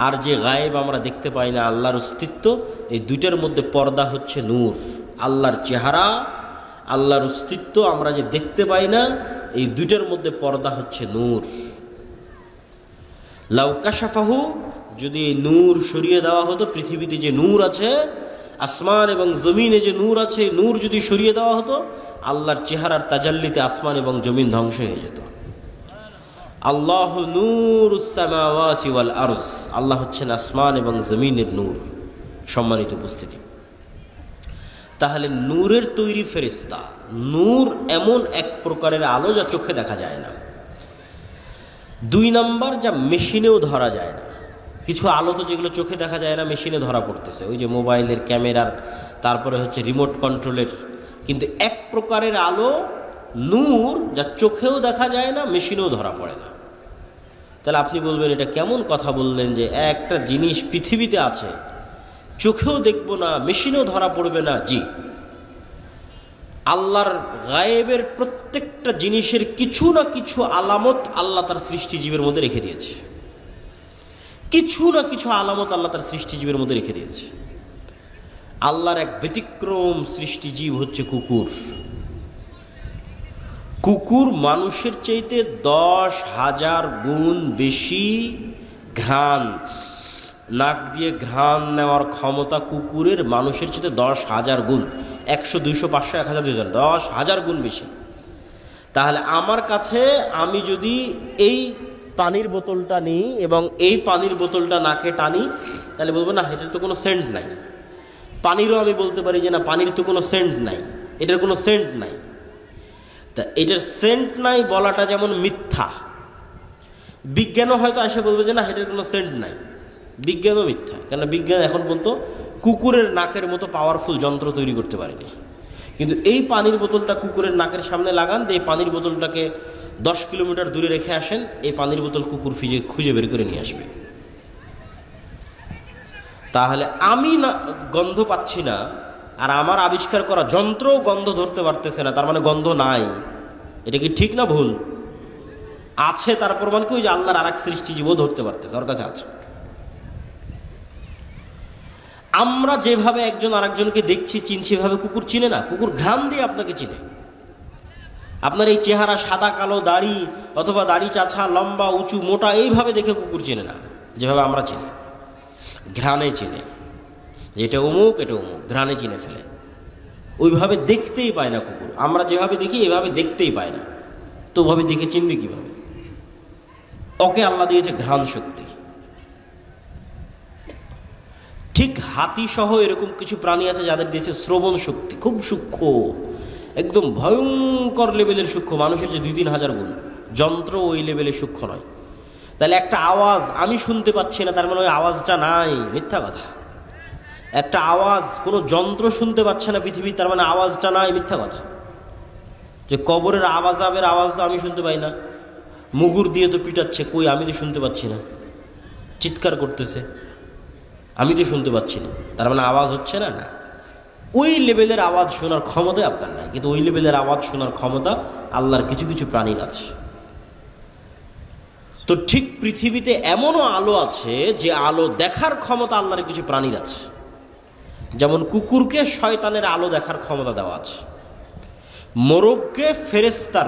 আর যে গায়েব আমরা দেখতে পাই না আল্লাহর অস্তিত্ব, এই দুইটার মধ্যে পর্দা হচ্ছে নূর। আল্লাহর চেহারা, আল্লাহর অস্তিত্ব আমরা যে দেখতে পাই না, এই দুইটার মধ্যে পর্দা হচ্ছে নূর। লাউ কাশাফাহু, যদি এই নূর সরিয়ে দেওয়া হতো, পৃথিবীতে যে নূর আছে, আসমান এবং জমিনে যে নূর আছে, নূর যদি সরিয়ে দেওয়া হতো, আল্লাহর চেহারার তাজাল্লিতে আসমান এবং জমিন ধ্বংস হয়ে যেত। আল্লাহু নূরুস সামাওয়াতি ওয়াল আরজ, আল্লাহ হচ্ছেন আসমান এবং জমিনের নূর। সম্মানিত উপস্থিতি, তাহলে নূরের তৈরি ফেরেশতা। নূর এমন এক প্রকারের আলো যা চোখে দেখা যায় না। 2 নাম্বার, যা মেশিনেও ধরা যায় না। কিছু আলো তো যেগুলো চোখে দেখা যায় না, মেশিনে ধরা পড়তেছে, ওই যে মোবাইলের ক্যামেরার, তারপরে হচ্ছে রিমোট কন্ট্রোলের। কিন্তু এক প্রকারের আলো নূর, যা চোখেও দেখা যায় না, মেশিনেও ধরা পড়ে না। তাহলে আপনি বলবেন এটা কেমন কথা বললেন, যে একটা জিনিস পৃথিবীতে আছে, চোখেও দেখব না, মেশিনেও ধরা পড়বে না। জি, আল্লাহর গায়েবের প্রত্যেকটা জিনিসের কিছু না কিছু আলামত আল্লাহ তার সৃষ্টিজীবের মধ্যে রেখে দিয়েছে। কিছু না কিছু আলামত আল্লাহ তার সৃষ্টিজীবের মধ্যে রেখে দিয়েছে। আল্লাহর এক ব্যতিক্রম সৃষ্টিজীব হচ্ছে কুকুর। কুকুর মানুষের চাইতে 10,000 গুণ বেশি ঘ্রাণ, নাক দিয়ে ঘ্রাণ নেওয়ার ক্ষমতা কুকুরের মানুষের চাইতে 10,000 গুণ। 100, 200, 500, 1000, 2000, 10,000 গুণ বেশি। তাহলে আমার কাছে, আমি যদি এই পানির বোতলটা নিই এবং এই পানির বোতলটা নাকে টানি, তাহলে বলবো না এটার তো কোনো সেন্ট নাই। পানিরও আমি বলতে পারি যে না, পানির তো কোনো সেন্ট নাই, এটার কোনো সেন্ট নাই। তা এটার সেন্ট নাই বলাটা যেমন মিথ্যা, বিজ্ঞানও হয়তো এসে বলবে যে না এটার কোনো সেন্ট নাই। বিজ্ঞানও মিথ্যা, কেন বিজ্ঞান এখন পর্যন্ত কুকুরের নাকের মতো পাওয়ারফুল যন্ত্র তৈরি করতে পারেনি। কিন্তু এই পানির বোতলটা কুকুরের নাকের সামনে লাগান, এই পানির বোতলটাকে 10 কিলোমিটার দূরে রেখে আসেন, এই পানির বোতল কুকুর খুঁজে বের করে নিয়ে আসবে। তাহলে আমি না গন্ধ পাচ্ছি না, আর আমার আবিষ্কার করা যন্ত্রও গন্ধ ধরতে পারতেছে না, তার মানে গন্ধ নাই। এটা কি ঠিক না ভুল? আছে, তার প্রমাণ কি? ওই যে আল্লাহর আর এক সৃষ্টি জীবও ধরতে পারতেছে, ওর কাছে আছে। আমরা যেভাবে একজন আরেকজনকে দেখছি চিনছি, এভাবে কুকুর চিনে না। কুকুর ঘ্রাণ দিয়ে আপনাকে চিনে। আপনার এই চেহারা, সাদা কালো দাড়ি, অথবা দাড়ি চাছা, লম্বা উঁচু মোটা, এইভাবে দেখে কুকুর চিনে না যেভাবে আমরা চিনি। ঘ্রাণে চিনে, এটা অমুক এটা অমুক, ঘ্রাণে চিনে ফেলে। ওইভাবে দেখতেই পায় না কুকুর। আমরা যেভাবে দেখি এভাবে দেখতেই পায় না, তো ওভাবে দেখে চিনবে কিভাবে? ওকে আল্লাহ দিয়েছে ঘ্রাণ শক্তি। ঠিক হাতি সহ এরকম কিছু প্রাণী আছে যাদের দিয়েছে শ্রবণ শক্তি, খুব সূক্ষ্ম, একদম ভয়ঙ্কর লেভেলের সূক্ষ্ম, মানুষের যে 2-3 হাজার গুণ। যন্ত্র ওই লেভেলে সূক্ষ্ম নয়। তাহলে একটা আওয়াজ আমি শুনতে পাচ্ছি না, তার মানে ওই আওয়াজটা নাই, মিথ্যা কথা। একটা আওয়াজ কোনো যন্ত্র শুনতে পাচ্ছে না পৃথিবী, তার মানে আওয়াজটা নাই, মিথ্যা কথা। যে কবরের আওয়াজের আওয়াজ তো আমি শুনতে পাই না, মুগুর দিয়ে তো পিটাচ্ছে, কই আমি তো শুনতে পাচ্ছি না, চিৎকার করতেছে, আমি তো শুনতে পাচ্ছি না, তার মানে আওয়াজ হচ্ছে না। না, ওই লেভেলের আওয়াজ শোনার ক্ষমতাই আপনার নাই, কিন্তু ওই লেভেলের আওয়াজ শোনার ক্ষমতা আল্লাহর কিছু কিছু প্রাণীর আছে। তো ঠিক পৃথিবীতে এমনও আলো আছে যে আলো দেখার ক্ষমতা আল্লাহর কিছু প্রাণীর আছে। যেমন কুকুরকে শয়তানের আলো দেখার ক্ষমতা দেওয়া আছে, মোরগকে ফেরেশতার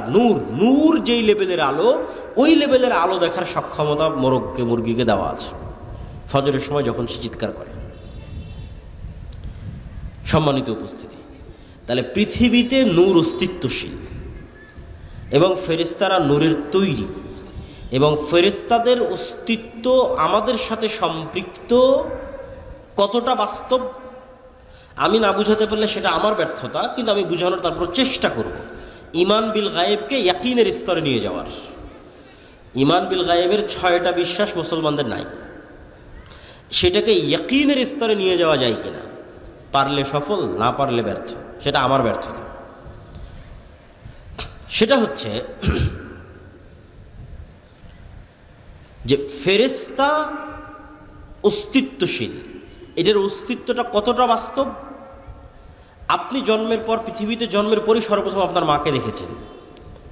নূর যেই লেভেলের আলো, ওই লেভেলের আলো দেখার সক্ষমতা মুরগিকে দেওয়া আছে ফজরের সময় যখন সে চিৎকার করে। সম্মানিত উপস্থিতি, তাহলে পৃথিবীতে নূর অস্তিত্বশীল এবং ফেরেশতারা নূরের তৈরি, এবং ফেরেশতাদের অস্তিত্ব আমাদের সাথে সম্পৃক্ত কতটা বাস্তব আমি না বুঝাতে পারলে সেটা আমার ব্যর্থতা, কিন্তু আমি বুঝানোর তারপর চেষ্টা করব। ঈমান বিল গায়েবকে ইয়াকিনের স্তরে নিয়ে যাওয়ার। ঈমান বিল গায়েবের 6টা বিশ্বাস মুসলমানদের নাই, সেটাকে ইয়াকিনের স্তরে নিয়ে যাওয়া যায় কিনা, পারলে সফল, না পারলে ব্যর্থ, সেটা আমার ব্যর্থতা। সেটা হচ্ছে যে ফেরেশতা অস্তিত্বশীল, এটার অস্তিত্বটা কতটা বাস্তব। আপনি জন্মের পর, পৃথিবীতে জন্মের পরই সর্বপ্রথম আপনার মাকে দেখেছেন।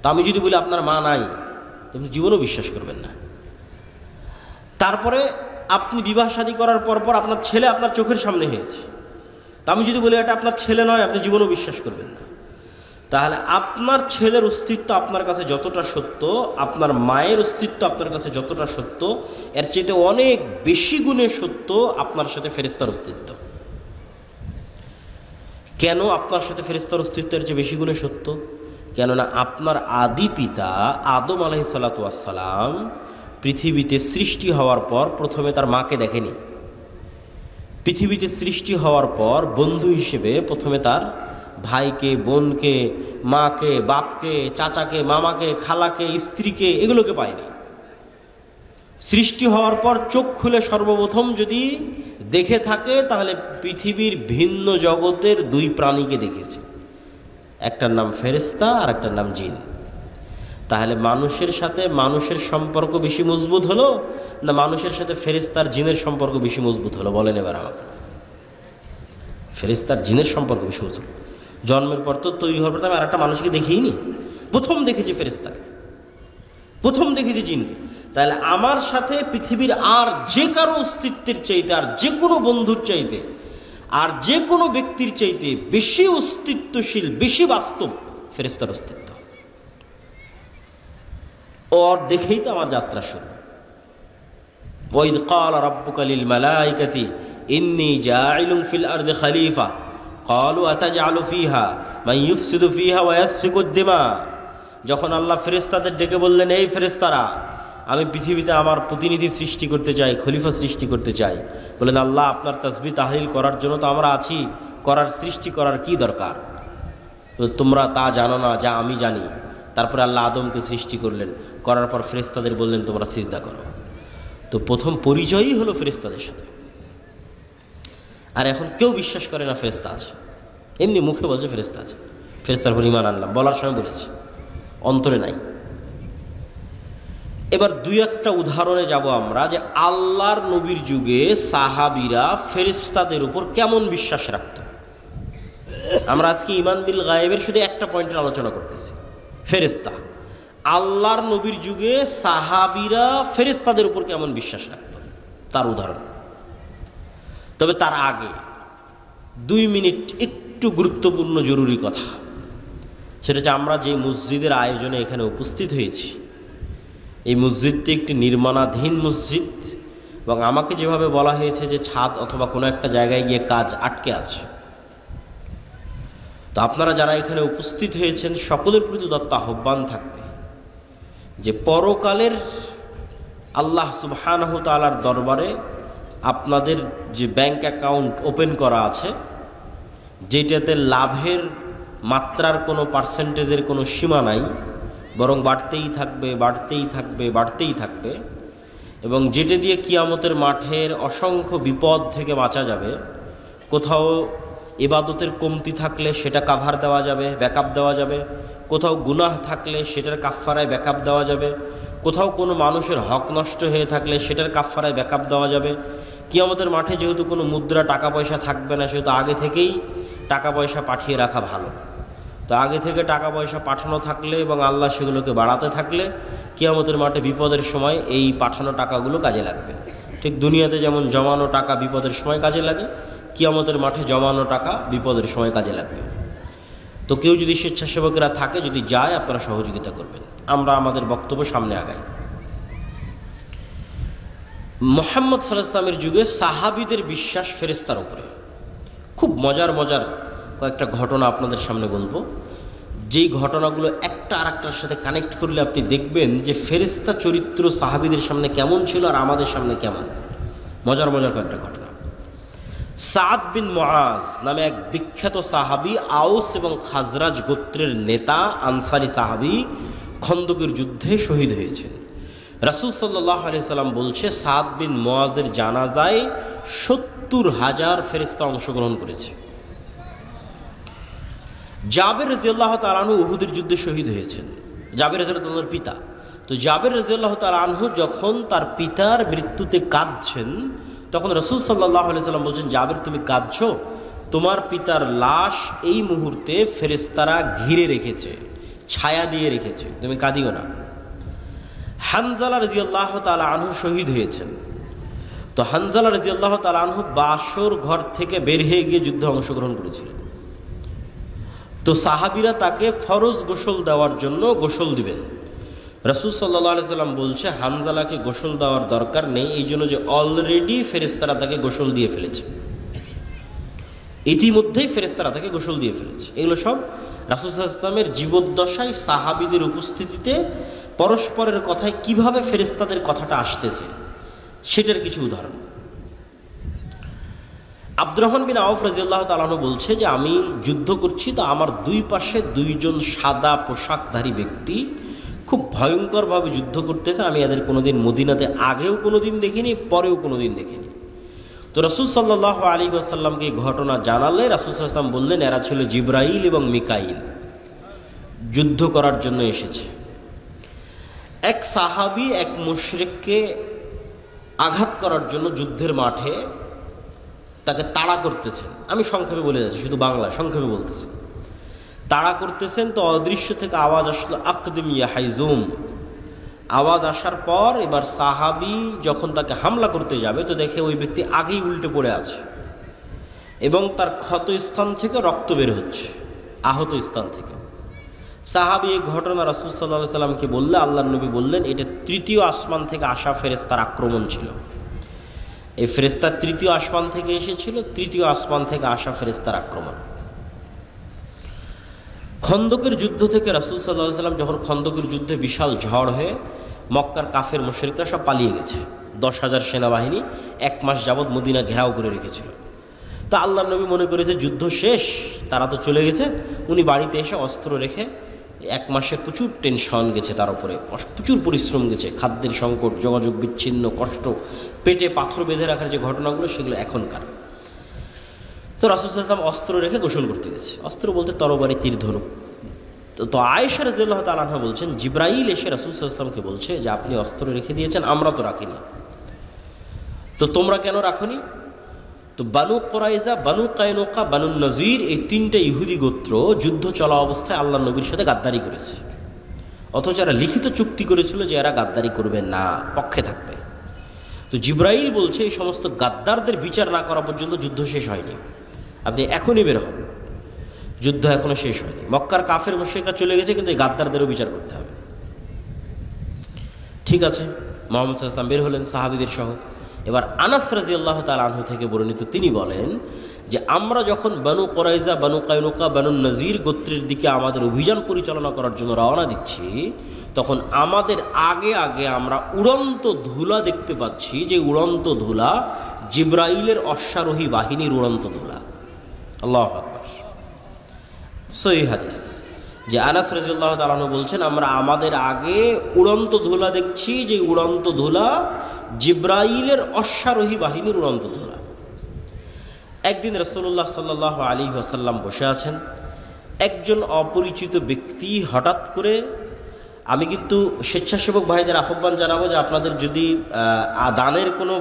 তা আমি যদি বলি আপনার মা নাই, আপনি জীবনও বিশ্বাস করবেন না। তারপরে আপনি বিবাহ শাদী করার পর আপনার ছেলে আপনার চোখের সামনে হয়েছে, তা আমি যদি বলি এটা আপনার ছেলে নয়, আপনি জীবনও বিশ্বাস করবেন না। তাহলে আপনার ছেলের অস্তিত্ব আপনার কাছে যতটা সত্য, আপনার মায়ের অস্তিত্ব আপনার কাছে যতটা সত্য, এর চেয়ে অনেক বেশি গুণে সত্য আপনার সাথে ফেরেশতার অস্তিত্ব। কেন আপনার সাথে ফেরেশতার অস্তিত্ব এর চেয়ে বেশি গুণে সত্য? কেননা আপনার আদি পিতা আদম আলাইহিসসালাতু ওয়াসসালাম পৃথিবীতে সৃষ্টি হওয়ার পর প্রথমে তার মাকে দেখেনি। পৃথিবীতে সৃষ্টি হওয়ার পর বন্ধু হিসেবে প্রথমে তার ভাইকে, বোনকে, মাকে, বাপকে, চাচাকে, মামাকে, খালাকে, স্ত্রীকে, এগুলোকে পায়নি। সৃষ্টি হওয়ার পর চোখ খুলে সর্বপ্রথম যদি দেখে থাকে তাহলে পৃথিবীর ভিন্ন জগতের 2 প্রাণীকে দেখেছে, একটার নাম ফেরেশতা আর একটার নাম জিন। তাহলে মানুষের সাথে মানুষের সম্পর্ক বেশি মজবুত হলো না মানুষের সাথে ফেরেশতার জিনের সম্পর্ক বেশি মজবুত হলো? বলেন এবার আমাকে। ফেরেশতার জিনের সম্পর্ক বেশি মজবুত। জন্মের পর তো তৈরি হওয়ার পর আমি আর একটা মানুষকে দেখিনি, প্রথম দেখেছি ফেরেশতাকে, প্রথম দেখেছি জিনকে। তাহলে আমার সাথে পৃথিবীর আর যে কারো অস্তিত্বের চাইতে, আর যে কোনো বন্ধুর চাইতে, আর যে কোনো ব্যক্তির চাইতে বেশি অস্তিত্বশীল, বেশি বাস্তব ফেরেশতার অস্তিত্ব। ওর দেখেই তো আমার যাত্রা শুরু। ওয়াইদ ক্বালা রাব্বুকা লিল মালাইকাতি ইন্নী জাইলুন ফিল আরদি খলিফা ক্বালু আতাজআলু ফিহা মান ইউফসিদু ফিহা ওয়া ইয়াসফিকুদ দিমা। যখন আল্লাহ ফেরেশতাদের ডেকে বললেন, এই ফেরেশতারা, আমি পৃথিবীতে আমার প্রতিনিধি সৃষ্টি করতে চাই, খলিফা সৃষ্টি করতে চাই। বললেন, আল্লাহ আপনার তাসবিহ তাহলিল করার জন্য তো আমরা আছি, করার সৃষ্টি করার কি দরকার? তোমরা তা জানো না যা আমি জানি। তারপরে আল্লাহ আদমকে সৃষ্টি করলেন, করার পর ফেরেশতাদের বললেন তোমরা সিজদা করো। তো প্রথম পরিচয়ই হলো ফেরেশতাদের সাথে। আর এখন কেউ বিশ্বাস করে না ফেরেশতা আছে, এমনি মুখে বলছে ফেরেশতা আছে, ফেরেশতার উপর ঈমান আনলাম, বলার সময় বলেছি, অন্তরে নাই। এবার দুই একটা উদাহরণে যাব আমরা, যে আল্লাহর নবীর যুগে সাহাবীরা ফেরেশতাদের উপর কেমন বিশ্বাস রাখত। আমরা আজকে ঈমান বিল গায়েবের শুধু একটা পয়েন্টের আলোচনা করতেছি, ফেরেশতা। আল্লাহর নবীর যুগে সাহাবীরা ফেরেশতাদের উপর কেমন বিশ্বাস রাখত তার উদাহরণ। তবে তার আগে 2 মিনিট একটু গুরুত্বপূর্ণ জরুরি কথা, সেটা হচ্ছে আমরা যে মসজিদের আয়োজনে এখানে উপস্থিত হয়েছি, এই মসজিদটি একটি নির্মাণাধীন মসজিদ, এবং আমাকে যেভাবে বলা হয়েছে যে ছাদ অথবা কোনো একটা জায়গায় গিয়ে কাজ আটকে আছে। তো আপনারা যারা এখানে উপস্থিত হয়েছেন সকলের প্রতি দত্ত আহ্বান থাকবে যে পরকালের আল্লাহ সুবহানাহু তাআলার দরবারে আপনাদের যে ব্যাংক অ্যাকাউন্ট ওপেন করা আছে, যেটাতে লাভের মাত্রার কোনো পার্সেন্টেজের কোনো সীমা নাই, বরং বাড়তেই থাকবে বাড়তেই থাকবে বাড়তেই থাকবে, এবং যেটা দিয়ে কিয়ামতের মাঠের অসংখ্য বিপদ থেকে বাঁচা যাবে। কোথাও ইবাদতের কমতি থাকলে সেটা কাভার দেওয়া যাবে, ব্যাকআপ দেওয়া যাবে, কোথাও গুনাহ থাকলে সেটার কাফফারায় ব্যাকআপ দেওয়া যাবে, কোথাও কোনো মানুষের হক নষ্ট হয়ে থাকলে সেটার কাফফারায় ব্যাকআপ দেওয়া যাবে। কিয়ামতের মাঠে যেহেতু কোনো মুদ্রা টাকা পয়সা থাকবে না, সেহেতু আগে থেকেই টাকা পয়সা পাঠিয়ে রাখা ভালো। তো আগে থেকে টাকা পয়সা পাঠানো থাকলে এবং আল্লাহ সেগুলোকে বাড়াতে থাকলে কিয়ামতের মাঠে বিপদের সময় এই পাঠানো টাকাগুলো কাজে লাগবে। ঠিক দুনিয়াতে যেমন জমানো টাকা বিপদের সময় কাজে লাগে, কিয়ামতের মাঠে জমানো টাকা বিপদের সময় কাজে লাগবে। তো কেউ যদি স্বেচ্ছাসেবকেরা থাকে, যদি যায়, আপনারা সহযোগিতা করবেন। আমরা আমাদের বক্তব্য সামনে আগাই। মুহাম্মদ সাল্লাল্লাহু আলাইহি ওয়াসাল্লামের যুগে সাহাবীদের বিশ্বাস ফেরেশতার উপরে। খুব মজার মজার কয়েকটা ঘটনা আপনাদের সামনে বলবো, যেই ঘটনাগুলো একটা আর একটার সাথে কানেক্ট করলে আপনি দেখবেন যে ফেরেশতা চরিত্র সাহাবীদের সামনে কেমন ছিল আর আমাদের সামনে কেমন। মজার মজার কয়েকটা ঘটনা। সাদ বিন মুআজ নামে এক বিখ্যাত সাহাবী, আউস এবং খাজরাজ গোত্রের নেতা, আনসারী সাহাবী, খন্দকের যুদ্ধে শহীদ হয়েছেন। রাসূল সাল্লাল্লাহু আলাইহি সাল্লাম বলছে, সাদ বিন মুআজের জানাজায় ৭০,০০০ ফেরেশতা অংশগ্রহণ করেছে। জাবের রাদিয়াল্লাহু তাআলা আনহু উহুদের যুদ্ধে শহীদ হয়েছেন। জাবের রাদিয়াল্লাহু তাআলার পিতা। তো জাবের রাদিয়াল্লাহু তাআলা আনহু যখন তার পিতার মৃত্যুতে কাঁদছেন, তখন রাসূল সাল্লাল্লাহু আলাইহি সাল্লাম বলছেন, জাবের তুমি কাঁদছো, তোমার পিতার লাশ এই মুহূর্তে ফেরেশতারা ঘিরে রেখেছে, ছায়া দিয়ে রেখেছে, তুমি কাঁদিও না। হানজালা রাদিয়াল্লাহু তাআলা আনহু শহীদ হয়েছেন। তো হানজালা রাদিয়াল্লাহু তাআলা আনহু বাসর ঘর থেকে বের হয়ে গিয়ে যুদ্ধে অংশগ্রহণ করেছিলেন। তো সাহাবীরা তাকে ফরজ গোসল দেওয়ার জন্য গোসল দিবেন। রাসূল সাল্লাল্লাহু আলাইহি সাল্লাম বলছে, হানজালাকে গোসল দেওয়ার দরকার নেই, এই জন্য যে অলরেডি ফেরেশতারা তাকে গোসল দিয়ে ফেলেছে, ইতিমধ্যেই ফেরেশতারা তাকে গোসল দিয়ে ফেলেছে। এগুলো সব রাসূল সাল্লাল্লাহু আলাইহি ওয়াসাল্লামের জীবদ্দশায় সাহাবীদের উপস্থিতিতে পরস্পরের কথায় কিভাবে ফেরেশতাদের কথাটা আসতেছে সেটার কিছু উদাহরণ। আব্দুর রহমান বিন আউফ রাদিয়াল্লাহু তাআলা আনহু বলছে যে আমি যুদ্ধ করছি, তো আমার দুই পাশে দুইজন সাদা পোশাকধারী ব্যক্তি খুব ভয়ঙ্করভাবে যুদ্ধ করতেছে। আমি এদের কোনোদিন মদিনাতে আগেও কোনোদিন দেখিনি, পরেও কোনোদিন দেখিনি। তো রাসূল সাল্লাল্লাহু আলাইহি ওয়াসাল্লামকে এই ঘটনা জানালে রাসূল সাল্লাল্লাহু আলাইহি ওয়াসাল্লাম বললেন, এরা ছিল জিবরাইল এবং মিকাইল, যুদ্ধ করার জন্য এসেছে। এক সাহাবী এক মুশরিককে আঘাত করার জন্য যুদ্ধের মাঠে তাকে তাড়া করতেছেন। আমি সংক্ষেপে বলে যাচ্ছি, শুধু বাংলা সংক্ষেপে বলতেছি। তাড়া করতেছেন, তো অদৃশ্য থেকে আওয়াজ আসলো, আকদিম ইয়া হাইজুম। আওয়াজ আসার পর এবার সাহাবী যখন তাকে হামলা করতে যাবে, তো দেখে ওই ব্যক্তি আগেই উল্টে পড়ে আছে এবং তার ক্ষত স্থান থেকে রক্ত বের হচ্ছে, আহত স্থান থেকে। সাহাবী এই ঘটনা রাসূল সাল্লাল্লাহু আলাইহি সাল্লামকে বললে, আল্লাহর নবী বললেন, এটা তৃতীয় আসমান থেকে আসা ফেরেশতার আক্রমণ ছিল। এই ফেরেশতা তৃতীয় আসমান থেকে এসেছিল, তৃতীয় আসমান থেকে আসা ফেরেশতার আক্রমণ। খন্দকের যুদ্ধ থেকে রাসূল সাল্লাল্লাহু আলাইহি সাল্লাম যখন খন্দকের যুদ্ধে বিশাল ঝড় হয়ে মক্কার কাফের মুশরিকরা সব পালিয়ে গেছে, 10,000 সেনাবাহিনী 1 মাস যাবৎ মদিনা ঘেরাও করে রেখেছিল। তা আল্লাহর নবী মনে করেছে যুদ্ধ শেষ, তারা তো চলে গেছে। উনি বাড়িতে এসে অস্ত্র রেখে 1 মাসে প্রচুর টেনশন গেছে, তার উপরে প্রচুর পরিশ্রম গেছে, খাদ্যের সংকট, যোগাযোগ বিচ্ছিন্ন, কষ্ট, পেটে পাথর বেঁধে রাখার যে ঘটনাগুলো সেগুলো এখনকার। তো রাসূল সাল্লাল্লাহু আলাইহি ওয়াসাল্লাম অস্ত্র রেখে গোসল করতে গেছে। অস্ত্র বলতে তরবারি, তীর, ধনুক। তো তো আয়েশা রাদিয়াল্লাহু তাআলা আনহা বলছেন, জিবরাইল এসে রাসূল সাল্লাল্লাহু আলাইহি ওয়াসাল্লামকে বলছে যে আপনি অস্ত্র রেখে দিয়েছেন, আমরা তো রাখিনি, তো তোমরা কেন রাখনি? তো বানু কুরাইজা, বানু কায়নুকা, বানু নযীর এই তিনটা ইহুদি গোত্র যুদ্ধ চলা অবস্থায় আল্লাহর নবীর সাথে গাদ্দারি করেছে, অথচ এরা লিখিত চুক্তি করেছিল যে এরা গাদ্দারি করবে না, পক্ষে থাকবে। তো জিবরাইল বলছে এই সমস্ত গাদ্দারদের বিচার না করা পর্যন্ত যুদ্ধ শেষ হয়নি, আপনি এখনই বের হন, যুদ্ধ এখনো শেষ হয়নি। মক্কার কাফের মুশরিকরা চলে গেছে, কিন্তু এই গাদ্দারদেরও বিচার করতে হবে। ঠিক আছে, মুহাম্মদ সাল্লাল্লাহু আলাইহি ওয়াসাল্লাম বের হলেন সাহাবীদের সহ। এবার আনাস রাদিয়াল্লাহু তাআলা আনহু থেকে বর্ণিত, তিনি বলেন যে আমরা যখন বানু কুরাইজা, বানু কায়নুকা, বানু নযীর গোত্রের দিকে আমাদের অভিযান পরিচালনা করার জন্য রওনা দিচ্ছি, তখন আমাদের আগে আগে আমরা উড়ন্ত ধুলা দেখতে পাচ্ছি, যে উড়ন্ত ধুলা জিবরাইলের অশ্বারোহী বাহিনীর উড়ন্ত ধুলা। আল্লাহু আকবার। সহিহ হাদিস, যে আনাস রাদিয়াল্লাহু তাআলা আনহু বলছেন আমরা আমাদের আগে উড়ন্ত ধুলা দেখছি, যে উড়ন্ত ধুলা জিবরাইলের অশ্বারোহী বাহিনীর উড়ন্ত ধুলা। একদিন রাসূলুল্লাহ সাল্লাল্লাহু আলাইহি ওয়াসাল্লাম বসে আছেন, একজন অপরিচিত ব্যক্তি হঠাৎ করে, আমি কিন্তু স্বেচ্ছাসেবক ভাইদের আহ্বান জানাবো যে আপনাদের যদি দানের কোনো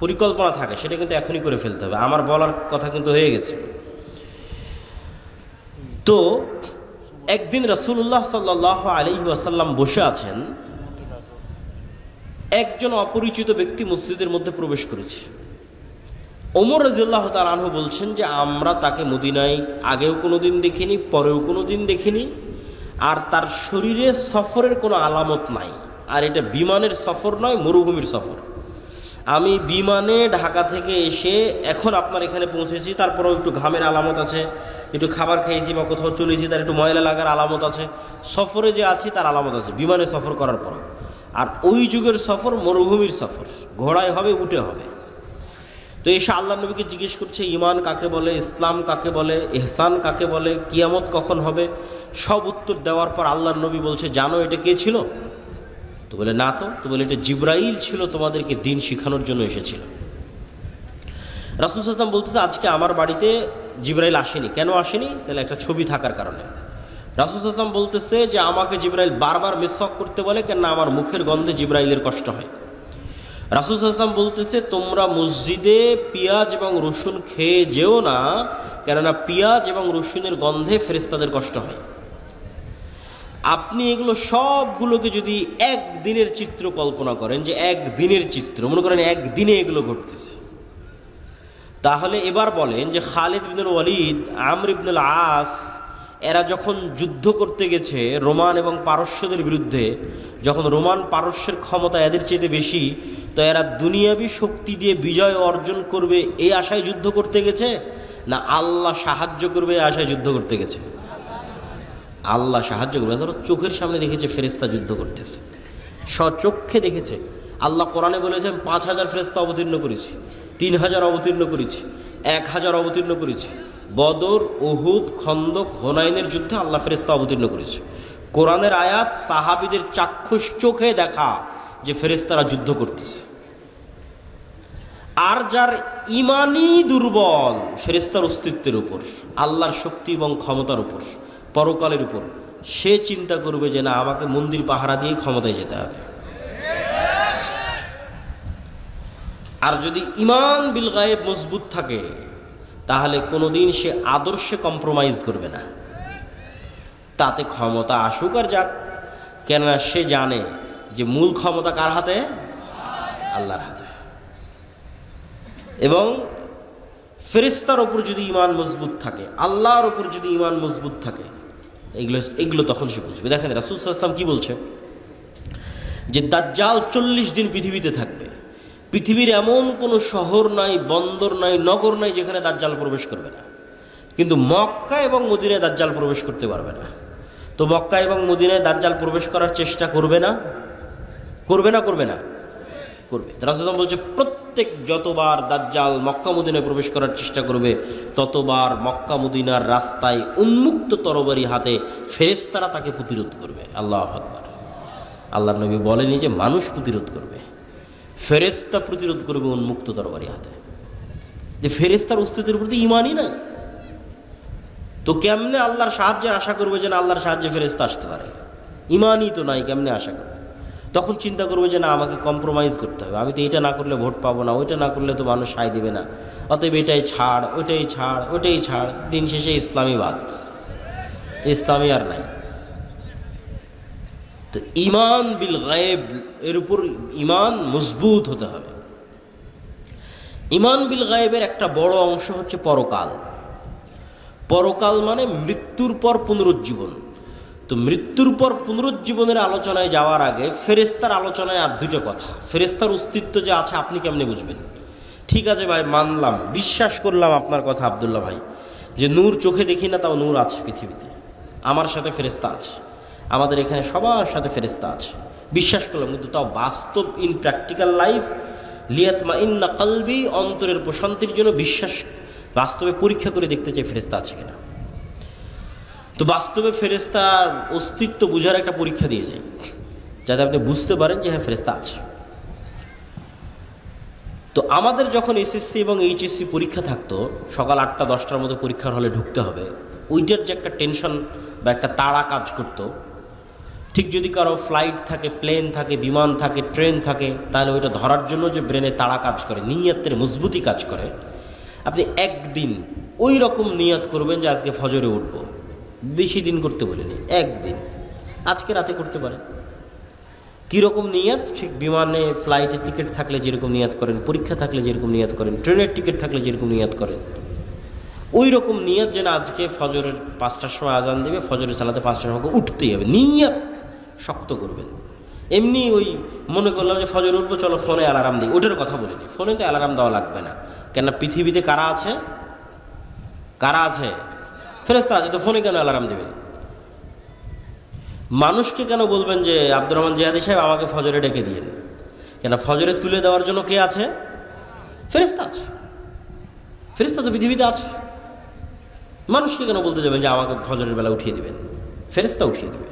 পরিকল্পনা থাকে সেটা কিন্তু এখনই করে ফেলতে হবে, আমার বলার কথা কিন্তু হয়ে গেছে। তো একদিন রাসূলুল্লাহ সাল্লাল্লাহু আলাইহি ওয়াসাল্লাম বসে আছেন, একজন অপরিচিত ব্যক্তি মসজিদের মধ্যে প্রবেশ করেছে। ওমর রাদিয়াল্লাহু তাআলা আনহু বলছেন যে আমরা তাকে মদিনায় আগেও কোনোদিন দেখিনি, পরেও কোনোদিন দেখিনি, আর তার শরীরে সফরের কোনো আলামত নাই, আর এটা বিমানের সফর নয়, মরুভূমির সফর। আমি বিমানে ঢাকা থেকে এসে এখন আপনার এখানে পৌঁছেছি, তারপরেও একটু ঘামের আলামত আছে, একটু খাবার খেয়েছি বা কোথাও চলেছি তার একটু ময়লা লাগার আলামত আছে, সফরে যে আছি তার আলামত আছে বিমানে সফর করার পর। আর ওই যুগের সফর মরুভূমির সফর, ঘোড়ায় হবে, উটে হবে। তো এসে আল্লাহ নবীকে জিজ্ঞেস করছে ঈমান কাকে বলে, ইসলাম কাকে বলে, ইহসান কাকে বলে, কিয়ামত কখন হবে, সব উত্তর দেওয়ার পর আল্লাহর নবী বলছে জানো এটা কে ছিল? তো বলে না। তো বলে এটা জিবরাইল ছিল, তোমাদেরকে দিন শিখানোর জন্য এসেছিল। রাসূল সাল্লাল্লাহু আলাইহি ওয়াসাল্লাম বলতেছে আজকে আমার বাড়িতে জিবরাইল আসেনি। কেন আসেনি? তাহলে একটা ছবি থাকার কারণে। রাসূল সাল্লাল্লাহু আলাইহি ওয়াসাল্লাম বলতেছে যে আমাকে জিবরাইল বারবার মিসওয়াক করতে বলে, কেন আমার মুখের গন্ধে জিবরাইলের কষ্ট হয়। রাসূল সাল্লাল্লাহু আলাইহি ওয়াসাল্লাম বলতেছে তোমরা মসজিদে পেঁয়াজ এবং রসুন খেয়ে যেও না, কেননা পেঁয়াজ এবং রসুনের গন্ধে ফেরেশতাদের কষ্ট হয়। আপনি এগুলো সবগুলোকে যদি একদিনের চিত্র কল্পনা করেন, যে একদিনের চিত্র মনে করেন একদিনে এগুলো ঘটতেছে, তাহলে এবার বলেন যে খালিদ ইবনুল ওয়ালিদ, আমর ইবনুল আস এরা যখন যুদ্ধ করতে গেছে রোমান এবং পারস্যদের বিরুদ্ধে, যখন রোমান পারস্যের ক্ষমতা এদের চেয়ে বেশি, তো এরা দুনিয়াবী শক্তি দিয়ে বিজয় অর্জন করবে এই আশায় যুদ্ধ করতে গেছে, না আল্লাহ সাহায্য করবে এই আশায় যুদ্ধ করতে গেছে? আল্লাহ সাহায্য করবে। ধরো চোখের সামনে দেখেছে ফেরেশতা যুদ্ধ করতেছে, স্বচক্ষে দেখেছে। আল্লাহ কোরআনে বলেছেন 5000 ফেরেশতা অবতীর্ণ করেছি, 3000 অবতীর্ণ করেছি, 1000 অবতীর্ণ করেছি। বদর, উহুদ, খন্দক, হুনাইনের যুদ্ধে আল্লাহ ফেরেশতা অবতীর্ণ করেছে। কোরআনের আয়াত সাহাবীদের চাক্ষুষ চোখে দেখা যে ফেরেশতারা যুদ্ধ করতেছে। আর যার ইমানই দুর্বল ফেরেশতার অস্তিত্বের উপর, আল্লাহর শক্তি এবং ক্ষমতার উপর, পরকালের উপর, সে চিন্তা করবে যে না আমাকে মন্দির পাহারা দিয়ে ক্ষমতায় যেতে হবে। আর যদি ইমান বিল গায়েব মজবুত থাকে তাহলে কোনোদিন সে আদর্শে কম্প্রোমাইজ করবে না, তাতে ক্ষমতা আসুক আর যাক, কেননা সে জানে যে মূল ক্ষমতা কার হাতে? আল্লাহর হাতে। এবং ফেরেশতার ওপর যদি ইমান মজবুত থাকে, আল্লাহর ওপর যদি ইমান মজবুত থাকে, এগুলো তখন সে বুঝবে। দেখেন রাসূল সাল্লাল্লাহু আলাইহি ওয়াসাল্লাম কি বলছে, যে দাজ্জাল 40 দিন পৃথিবীতে থাকবে। পৃথিবীর এমন কোনো শহর নাই, বন্দর নাই, নগর নাই যেখানে দাজ্জাল প্রবেশ করবে না। কিন্তু মক্কা এবং মদিনায় দাজ্জাল প্রবেশ করতে পারবে না। তো মক্কা এবং মদিনায় দাজ্জাল প্রবেশ করার চেষ্টা করবে না? করবে না? করবে না? করবে। রাসূলুল্লাহ বলছে প্রত্যেক যতবার দাজ্জাল মক্কা মদিনায় প্রবেশ করার চেষ্টা করবে, ততবার মক্কা মদিনার রাস্তায় উন্মুক্ত তরবারি হাতে ফেরেশতারা তাকে প্রতিরোধ করবে। আল্লাহু আকবার। আল্লাহর নবী বলেনি যে মানুষ প্রতিরোধ করবে, ফেরেশতা প্রতিরোধ করবে উন্মুক্ত তরবারি হাতে। যে ফেরেশতার অস্তিত্বের প্রতি ইমানই নাই। তো কেমনে আল্লাহর সাহায্যের আশা করবে যে না আল্লাহর সাহায্যে ফেরেশতা আসতে পারে? ইমানই তো নাই, কেমনে আশা করবে? তখন চিন্তা করবে যে না আমাকে কম্প্রোমাইজ করতে হবে, আমি তো এটা না করলে ভোট পাবো না, ওইটা না করলে তো মানুষ সায় দিবে না, অতএব এটাই ছাড়, ওইটাই ছাড়, ওইটাই ছাড়। দিন শেষে ইসলামীবাদ, ইসলামী আর নাই। তো ইমান বিল গায়েব, এর উপর ইমান মজবুত হতে হবে। ইমান বিল গায়েবের একটা বড় অংশ হচ্ছে পরকাল। পরকাল মানে মৃত্যুর পর পুনরুজ্জীবন। তো মৃত্যুর পর পুনরুজ্জীবনের আলোচনায় যাওয়ার আগে ফেরেশতার আলোচনায় আর দুটো কথা। ফেরেশতার অস্তিত্ব যে আছে আপনি কেমনে বুঝবেন? ঠিক আছে ভাই, মানলাম, বিশ্বাস করলাম আপনার কথা আব্দুল্লাহ ভাই, যে নূর চোখে দেখি না, তাও নূর আছে পৃথিবীতে, আমার সাথে ফেরেশতা আছে, আমাদের এখানে সবার সাথে ফেরেশতা আছে, বিশ্বাস করলাম। কিন্তু তাও বাস্তব ইন প্র্যাকটিক্যাল লাইফ লিয়াতমাইন্না কলবি, অন্তরের প্রশান্তির জন্য বিশ্বাস বাস্তবে পরীক্ষা করে দেখতে চাই ফেরেশতা আছে কিনা। তো বাস্তবে ফেরেশতার অস্তিত্ব বোঝার একটা পরীক্ষা দিয়ে যায়, যাতে আপনি বুঝতে পারেন যে হ্যাঁ ফেরেশতা আছে। তো আমাদের যখন এসএসসি এবং এইচএসসি পরীক্ষা থাকতো, সকাল 8টা 10টার মধ্যে পরীক্ষার হলে ঢুকতে হবে, ওইটার যে একটা টেনশন বা একটা তাড়া কাজ করতো, ঠিক যদি কারো ফ্লাইট থাকে, প্লেন থাকে, বিমান থাকে, ট্রেন থাকে, তাহলে ওইটা ধরার জন্য যে ব্রেনে তাড়া কাজ করে, নিয়তের মজবুতি কাজ করে, আপনি একদিন ওই রকম নিয়ত করবেন যে আজকে ফজরে উঠবো। বেশি দিন করতে বলিনি, একদিন, আজকে রাতে করতে পারেন। কীরকম নিয়ত? ঠিক বিমানে ফ্লাইটের টিকিট থাকলে যেরকম নিয়ত করেন, পরীক্ষা থাকলে যেরকম নিয়ত করেন, ট্রেনের টিকিট থাকলে যেরকম নিয়ত করেন, ওই রকম নিয়ত যেন আজকে ফজরের 5টার সময় আজান দেবে, ফজরের সালাতে 5টার সময় উঠতেই হবে, নিয়ত শক্ত করবেন। এমনি ওই মনে করলাম যে ফজর উঠবো, চলো ফোনে অ্যালার্ম দিই, ওটার কথা বলিনি। ফোনে তো অ্যালার্ম দেওয়া লাগবে না, কেননা পৃথিবীতে কারা আছে? কারা আছে? ফেরেশতা আছে। তো ফোনে কেন অ্যালার্ম দেবেন? মানুষকে কেন বলবেন যে আব্দুর রহমান জিহাদি সাহেব আমাকে ফজরে ডেকে দিয়েন? কেন ফজরে তুলে দেওয়ার জন্য কে আছে? ফেরেশতা আছে। ফেরেশতা তো পৃথিবীতে আছে। মানুষকে কেন বলতে যাবেন যে আমাকে ফজরের বেলা উঠিয়ে দিবেন? ফেরেশতা উঠিয়ে দিবে।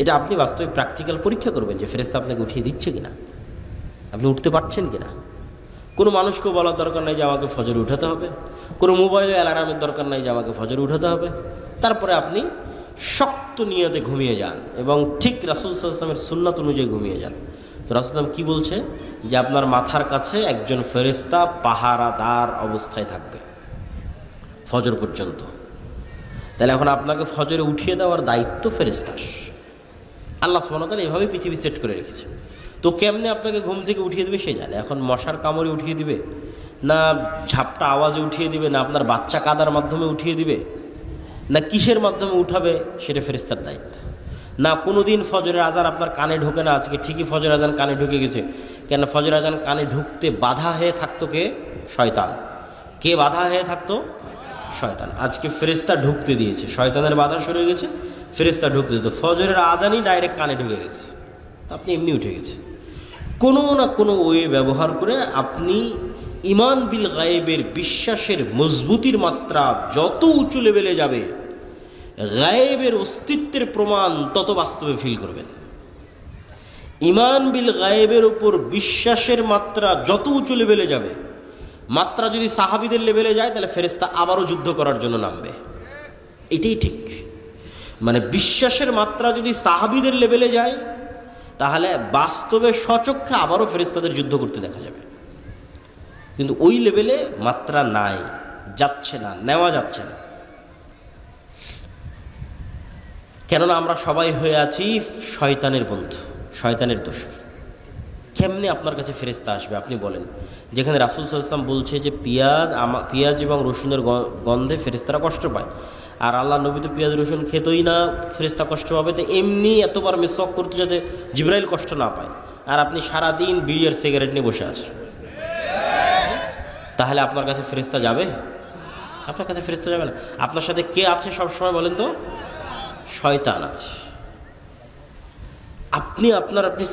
এটা আপনি বাস্তবে প্র্যাকটিক্যাল পরীক্ষা করবেন যে ফেরেশতা আপনাকে উঠিয়ে দিচ্ছে কিনা, আপনি উঠতে পারছেন কিনা। কোনো মানুষকেও বলার দরকার নাই যে আমাকে ফজরে উঠাতে হবে, কোনো মোবাইলে অ্যালার্মের দরকার নাই যে আমাকে ফজরে উঠাতে হবে। তারপরে আপনি শক্ত নিয়তে ঘুমিয়ে যান এবং ঠিক রাসূল সাল্লাল্লাহু আলাইহি ওয়াসাল্লামের সুন্নাত অনুযায়ী ঘুমিয়ে যান। তো রাসূল সাল্লাল্লাহু আলাইহি ওয়াসাল্লাম কি বলছে? যে আপনার মাথার কাছে একজন ফেরেশতা পাহারাদার অবস্থায় থাকবে ফজর পর্যন্ত। তাহলে এখন আপনাকে ফজরে উঠিয়ে দেওয়ার দায়িত্ব ফেরেশতার। আল্লাহ সুবহানাহু ওয়া তাআলা এভাবেই পৃথিবী সেট করে রেখেছে। তো কেমনে আপনাকে ঘুম থেকে উঠিয়ে দেবে সে জানে। এখন মশার কামড়ে উঠিয়ে দিবে, না ঝাপটা আওয়াজে উঠিয়ে দিবে, না আপনার বাচ্চা কাদার মাধ্যমে উঠিয়ে দিবে, না কিসের মাধ্যমে উঠাবে, সেটা ফেরেশতার দায়িত্ব। না কোনো দিন ফজরের আজান আপনার কানে ঢোকে না, আজকে ঠিকই ফজর আজান কানে ঢুকে গেছে। কেন ফজর আজান কানে ঢুকতে বাধা হয়ে থাকতো কে? শয়তান। কে বাধা হয়ে থাকতো? শয়তান। আজকে ফেরেশতা ঢুকতে দিয়েছে, শয়তানের বাধা সরে গেছে, ফেরেশতা ঢুকতে দিত, ফজরের আজানই ডাইরেক্ট কানে ঢুকে গেছে, তা আপনি এমনি উঠে গেছে। কোনো না কোনো ওয়ে ব্যবহার করে আপনি ইমান বিল গায়েবের বিশ্বাসের মজবুতির মাত্রা যত উঁচু লেভেলে যাবে, গায়েবের অস্তিত্বের প্রমাণ তত বাস্তবে ফিল করবেন। ইমান বিল গায়েবের উপর বিশ্বাসের মাত্রা যত উঁচু লেভেলে যাবে, মাত্রা যদি সাহাবীদের লেভেলে যায়, তাহলে ফেরেশতা আবারও যুদ্ধ করার জন্য নামবে। এটাই ঠিক। মানে বিশ্বাসের মাত্রা যদি সাহাবীদের লেভেলে যায়, তাহলে বাস্তবে সচক্ষে আবারও ফেরেশতাদের যুদ্ধ করতে দেখা যাবে। কিন্তু ওই লেভেলে মাত্রা নাই, যাচ্ছে না, নেওয়া যাচ্ছে না। কেননা আমরা সবাই হয়ে আছি শয়তানের বন্ধু, শয়তানের দোসর। কেমনে আপনার কাছে ফেরেশতা আসবে আপনি বলেন? যেখানে রাসূল সাল্লাল্লাহু আলাইহি ওয়াসাল্লাম বলছে যে পেঁয়াজ এবং রসুনের গন্ধে ফেরেশতারা কষ্ট পায়, আর আল্লাহ নবী তো পেঁয়াজ রসুন খেতই না, ফেরেশতা কষ্ট পাবে। তো এমনি এতবার মিসওয়াক করতে যাতে জিবরাইল কষ্ট না পায়, আর আপনি সারাদিন বিড়ি আর সিগারেট নিয়ে বসে আছেন, তাহলে আপনার কাছে ফেরেশতা যাবে? আপনার কাছে ফেরেশতা যাবে না। আপনার সাথে কে আছে সব সময় বলেন তো? শয়তান আছে। আপনি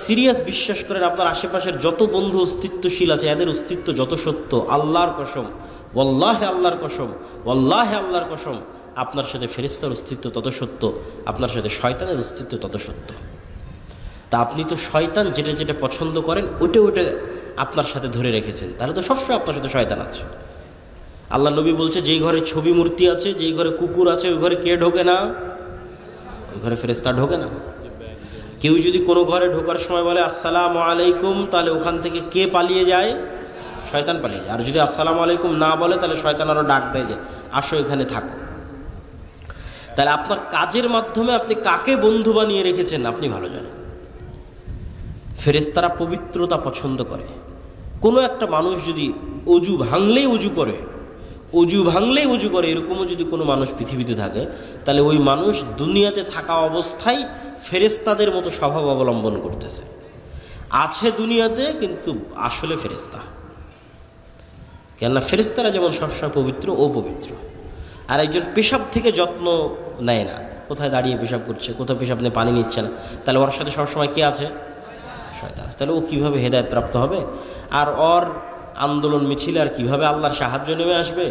সিরিয়াস বিশ্বাস করেন আপনার আশেপাশের যত বন্ধু অস্তিত্বশীল আছে, এদের অস্তিত্ব যত সত্য, আল্লাহর কসম, ওয়াল্লাহি আল্লাহর কসম, ওয়াল্লাহি আল্লাহর কসম, আপনার সাথে ফেরেশতার অস্তিত্ব তত সত্য, আপনার সাথে শয়তানের অস্তিত্ব তত সত্য। তা আপনি তো শয়তান যেটা যেটা পছন্দ করেন ওটা আপনার সাথে ধরে রেখেছেন, তাহলে তো সবসময় আপনার সাথে শয়তান আছে। আল্লাহ নবী বলছে যেই ঘরে ছবি মূর্তি আছে, যেই ঘরে কুকুর আছে, ওই ঘরে কে ঢোকে না? ওই ঘরে ফেরেশতা ঢোকে না। কেউ যদি কোনো ঘরে ঢোকার সময় বলে আসসালামু আলাইকুম, তাহলে ওখান থেকে কে পালিয়ে যায়? শয়তান পালিয়ে যায়। আর যদি আসসালামু আলাইকুম না বলে, তাহলে শয়তান আরও ডাক দেয় যে আসো এখানে থাকো। তাহলে আপনার কাজের মাধ্যমে আপনি কাকে বন্ধু বানিয়ে রেখেছেন আপনি ভালো জানেন। ফেরেশতারা পবিত্রতা পছন্দ করে। কোনো একটা মানুষ যদি অজু ভাঙলেই অজু করে এরকমও যদি কোনো মানুষ পৃথিবীতে থাকে, তাহলে ওই মানুষ দুনিয়াতে থাকা অবস্থায় ফেরেশতাদের মতো স্বভাব অবলম্বন করতেছে। আছে দুনিয়াতে কিন্তু আসলে ফেরেশতা। কেননা ফেরেশতারা যেমন সবসময় পবিত্র ও পবিত্র। আর একজন পেশাব থেকে যত্ন নেয় না, কোথায় দাঁড়িয়ে পেশাব করছে, কোথাও পেশাব নিয়ে পানি নিচ্ছে না, তাহলে ওর সাথে সবসময় কে আছে? শয়তান। তাহলে ও কীভাবে হেদায়েত প্রাপ্ত হবে? আর ওর আন্দোলন মিছিলে আর কীভাবে আল্লাহর সাহায্য নেমে আসবে?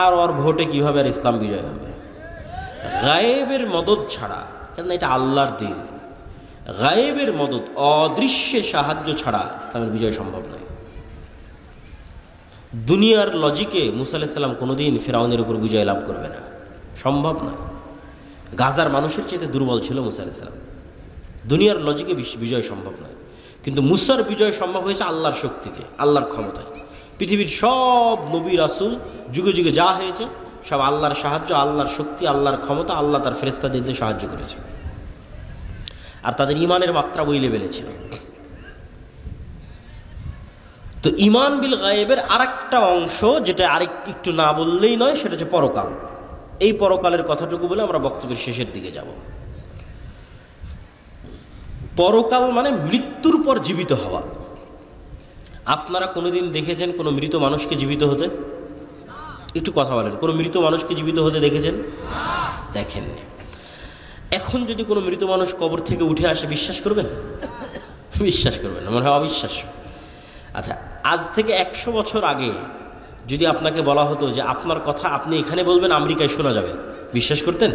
আর ওর ভোটে কীভাবে আর ইসলাম বিজয় হবে? গায়েবের মদদ ছাড়া, কেননা এটা আল্লাহর দিন, গায়েবের মদদ, অদৃশ্যের সাহায্য ছাড়া ইসলামের বিজয় সম্ভব নয়। দুনিয়ার লজিকে মুসা আলাইহিস সালাম কোনোদিন ফিরআউনের উপর বিজয় লাভ করবে না, সম্ভব নয়। গাজার মানুষের চেয়ে দুর্বল ছিল মুসা আলাইহিস সালাম। দুনিয়ার লজিকে বিজয় সম্ভব নয়, কিন্তু মুসার বিজয় সম্ভব হয়েছে আল্লাহর শক্তিতে, আল্লাহর ক্ষমতায়। পৃথিবীর সব নবী রাসূল যুগে যুগে যা হয়েছে সব আল্লাহর সাহায্য, আল্লাহর শক্তি, আল্লাহর ক্ষমতা, আল্লাহ তার ফেরেশতাদের দিয়ে সাহায্য করেছে। আর তাদের ঈমানের মাত্রা ওই লেভেলে ছিল। তো ঈমান বিল গায়েবের আরেকটা অংশ, যেটা একটু না বললেই নয়, সেটা হচ্ছে পরকাল। এই পরকালের কথাটুকু বলে আমরা বক্তব্যের শেষের দিকে যাব। পরকাল মানে মৃত্যুর পর জীবিত হওয়া। আপনারা কোনোদিন দেখেছেন কোনো মৃত মানুষকে জীবিত হতে? একটু কথা বলেন, কোনো মৃত মানুষকে জীবিত হতে দেখেছেন? দেখেননি। এখন যদি কোনো মৃত মানুষ কবর থেকে উঠে আসে, বিশ্বাস করবেন? বিশ্বাস করবেন না, মনে হয় অবিশ্বাস্য। আচ্ছা, আজ থেকে 100 বছর আগে যদি আপনাকে বলা হতো যে আপনার কথা আপনি এখানে বলবেন, আমেরিকায় শোনা যাবে, বিশ্বাস করতেন?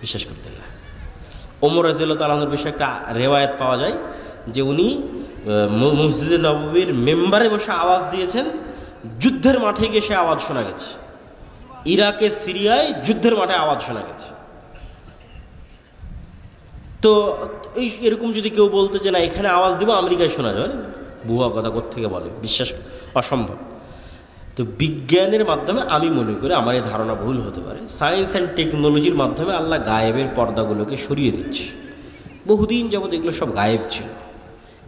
বিশ্বাস করতেন না। ওমর রাদিয়াল্লাহু তাআলা আনহুর বিষয়ে একটা রেওয়ায়াত পাওয়া যায় যে উনি মসজিদে নববীর মেম্বারে বসে আওয়াজ দিয়েছেন, যুদ্ধের মাঠে গিয়ে সে আওয়াজ শোনা গেছে। ইরাকে, সিরিয়ায় যুদ্ধের মাঠে আওয়াজ শোনা গেছে। তো এরকম যদি কেউ বলতো যে না এখানে আওয়াজ দিব, আমেরিকায় শোনা যাবে, ভুয়া কথা কোত্থেকে বলে, বিশ্বাস অসম্ভব। তো বিজ্ঞানের মাধ্যমে আমি মনে করি, আমার এই ধারণা ভুল হতে পারে, সায়েন্স অ্যান্ড টেকনোলজির মাধ্যমে আল্লাহ গায়েবের পর্দাগুলোকে সরিয়ে দিচ্ছে। বহুদিন যাবৎ এগুলো সব গায়েব ছিল,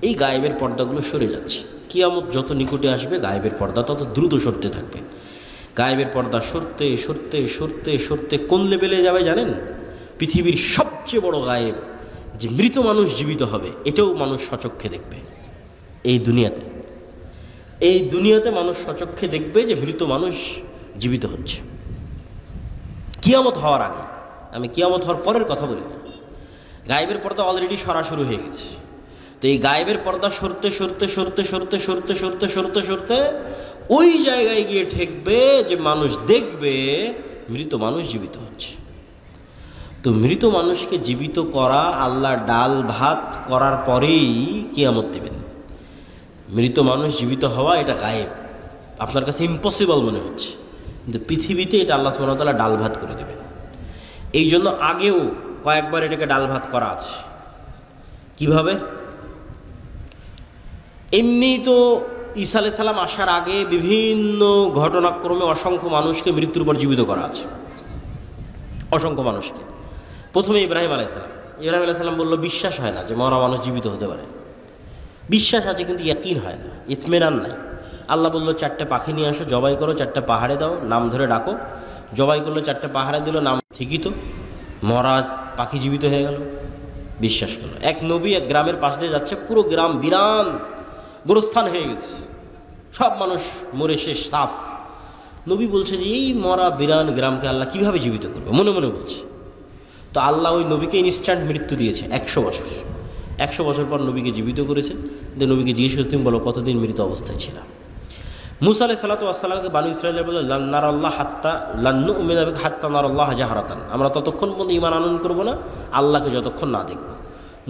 এই গায়েবের পর্দাগুলো সরে যাচ্ছে। কিয়ামত যত নিকটে আসবে গায়েবের পর্দা তত দ্রুত সরতে থাকবে। গায়েবের পর্দা সরতে সরতে সরতে সরতে কোন লেভেলে যাবে জানেন? পৃথিবীর সবচেয়ে বড় গায়েব, যে মৃত মানুষ জীবিত হবে, এটাও মানুষ স্বচক্ষে দেখবে। এই দুনিয়াতে মানুষ স্বচক্ষে দেখবে যে মৃত মানুষ জীবিত হচ্ছে। কিয়ামত হওয়ার আগে, আমি কিয়ামত হওয়ার পরের কথা বলি না। গায়েবের পর্দা অলরেডি সরাসরি হয়ে গেছে। তো এই গায়েবের পর্দা সরতে সরতে সরতে সরতে সরতে সরতে সরতে সরতে ওই জায়গায় গিয়ে ঠেকবে যে মানুষ দেখবে মৃত মানুষ জীবিত হচ্ছে। তো মৃত মানুষকে জীবিত করা, আল্লাহ ডাল ভাত করার পরেই কিয়ামত দেবেন। মৃত মানুষ জীবিত হওয়া এটা গায়েব, আপনার কাছে ইম্পসিবল মনে হচ্ছে, কিন্তু পৃথিবীতে এটা আল্লাহ সুবহানাহু ওয়া তাআলা ডাল ভাত করে দেবেন। এই জন্য আগেও কয়েকবার এটাকে ডাল ভাত করা আছে। কিভাবে? এমনি তো ঈসা আলাইহিস সালাম আসার আগে বিভিন্ন ঘটনাক্রমে অসংখ্য মানুষকে মৃত্যুর পর জীবিত করা আছে, অসংখ্য মানুষকে। প্রথমে ইব্রাহিম আলাইহিস সালাম বলল বিশ্বাস হয় না যে মরা মানুষ জীবিত হতে পারে। বিশ্বাস আছে কিন্তু ইয়াকিন হয় না, ইতমিনান নাই। আল্লাহ বলল 4টে পাখি নিয়ে আসো, জবাই করো, 4টে পাহাড়ে দাও, নাম ধরে ডাকো। জবাই করলো, 4টে পাহাড়ে দিল, নাম ঠিকই তো, মরা পাখি জীবিত হয়ে গেল। বিশ্বাস করলো। এক নবী এক গ্রামের পাশ দিয়ে যাচ্ছে, পুরো গ্রাম বিরান গোরস্থান হয়ে গেছে, সব মানুষ মরে শেষ, সাফ। নবী বলছে যে এই মরা বিরান গ্রামকে আল্লাহ কিভাবে জীবিত করবে, মনে মনে বলছে। তো আল্লাহ ওই নবীকে ইনস্ট্যান্ট মৃত্যু দিয়েছে 100 বছর। 100 বছর পর নবীকে জীবিত করেছেন। যে নবীকে জিজ্ঞেস করে তুমি বলো কতদিন মৃত অবস্থায় ছিল। মুসা আলাইহিস সালাতু ওয়াস সালামকে বানু ইসরাঈল বলল লান নারাল্লাহ হাত্তা লান নুমিনা বিকা হাত্তা নারাল্লাহ জাহরাতান, আমরা ততক্ষণ পর্যন্ত ঈমান আনয়ন করব না আল্লাহকে যতক্ষণ না দেখব।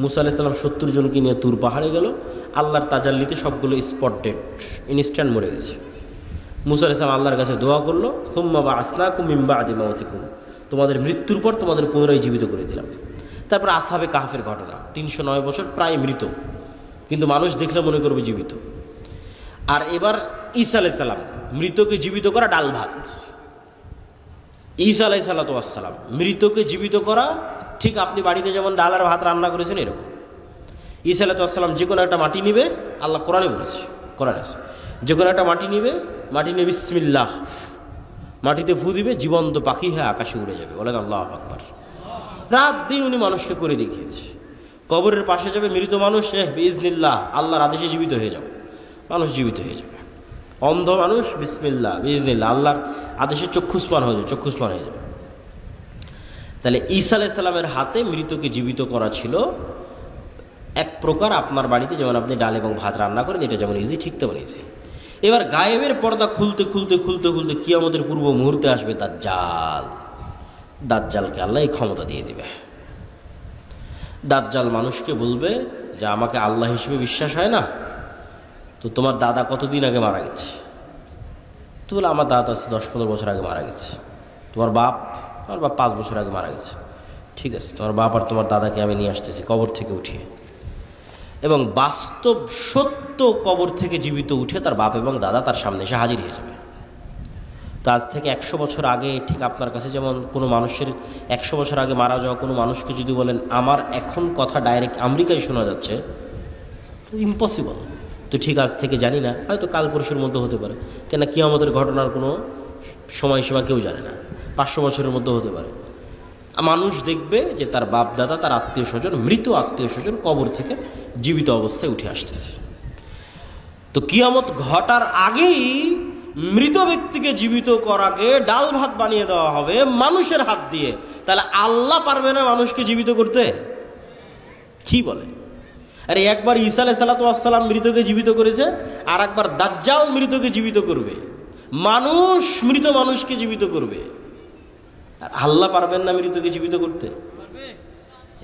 মুসা আলাইহিস সালাম 70 জনকে নিয়ে তুর পাহাড়ে গেল, আল্লাহর তাজাল্লিতে সবগুলো স্পট ডেড, ইনস্ট্যান্ট মরে গেছে। মুসা আলাইহিস সালাম আল্লাহর কাছে দোয়া করলো, সুম্মা বা'আসনাকুম মিন বা'দি মাউতিকুম, তোমাদের মৃত্যুর পর তোমাদের পুনরায় জীবিত করে দিলাম। তারপর আসহাবে কাহফের ঘটনা, 309 বছর প্রায় মৃত, কিন্তু মানুষ দেখলে মনে করবে জীবিত। আর এবার ঈসা আলাইহিস সালাম, মৃতকে জীবিত করা ডাল ভাত। ঈসা আলাইহিস সালাম মৃতকে জীবিত করা, ঠিক আপনি বাড়িতে যেমন ডাল আর ভাত রান্না করেছেন এরকম। ঈসা আলাইহিস সালাম যে কোনো একটা মাটি নিবে, আল্লাহ কোরআনে বলেছে, কোরআন আছে, যে কোনো একটা মাটি নিবে, মাটি নিয়ে বিসমিল্লাহ, মাটিতে ফু দিবে, জীবন্ত পাখি হয়ে আকাশে উড়ে যাবে। বলেন আল্লাহু আকবার। রাত দিন উনি মানুষকে করে দেখিয়েছে। কবরের পাশে যাবে মৃত মানুষ, বিইজনিল্লাহ, আল্লাহর আদেশে জীবিত হয়ে যাবে, মানুষ জীবিত হয়ে যাবে। অন্ধ মানুষ, বিসমিল্লাহ বিইজনিল্লাহ, আল্লাহর আদেশে চক্ষুষ্মান হয়ে যাবে, চক্ষুষ্মান হয়ে যাবে। তাহলে ঈসা আলাইহিস সালামের হাতে মৃতকে জীবিত করা ছিল এক প্রকার আপনার বাড়িতে যেমন আপনি ডাল এবং ভাত রান্না করেন, এটা যেমন ইজি, ঠিক তেমন ইজি। এবার গায়েবের পর্দা খুলতে খুলতে খুলতে খুলতে কিয়ামতের পূর্ব মুহূর্তে আসবে দাজ্জাল। দাজ্জালকে আল্লাহ এই ক্ষমতা দিয়ে দিবে। দাজ্জাল মানুষকে বলবে যে আমাকে আল্লাহ হিসেবে বিশ্বাস হয় না, তো তোমার দাদা কতদিন আগে মারা গেছে? তো বলে আমার দাদা 10-15 বছর আগে মারা গেছে। তোমার বাপ? আমার বাপ 5 বছর আগে মারা গেছে। ঠিক আছে, তোমার বাপ আর তোমার দাদাকে আমি নিয়ে আসতেছি কবর থেকে উঠিয়ে। এবং বাস্তব সত্য কবর থেকে জীবিত উঠে তার বাপ এবং দাদা তার সামনে এসে হাজির হয়ে যাবে। তো আজ থেকে 100 বছর আগে ঠিক আপনার কাছে যেমন কোনো মানুষের 100 বছর আগে মারা যাওয়া কোনো মানুষকে যদি বলেন আমার এখন কথা ডাইরেক্ট আমেরিকায় শোনা যাচ্ছে, তো ইম্পসিবল। তো ঠিক আজ থেকে জানি না, হয়তো কাল পরশুর মধ্যে হতে পারে, কেন কিয়ামতের ঘটনার কোনো সময়সীমা কেউ জানে না, 500 বছরের মধ্যে হতে পারে। মানুষ দেখবে যে তার বাপ দাদা, তার আত্মীয় স্বজন, মৃত আত্মীয় স্বজন কবর থেকে জীবিত অবস্থায় উঠে আসতেছে। তো কিয়ামত ঘটার আগেই মৃত ব্যক্তিকে জীবিত করাকে ডাল ভাত বানিয়ে দেওয়া হবে মানুষের হাত দিয়ে। তাহলে আল্লাহ পারবে না মানুষকে জীবিত করতে? কি বলে? আরে একবার ঈসা আলাইহিস সালাম মৃতকে জীবিত করেছে, আর একবার দাজ্জাল মৃতকে জীবিত করবে, মানুষ মৃত মানুষকে জীবিত করবে। আর আল্লাহ পারবেন না মৃতকে জীবিত করতে?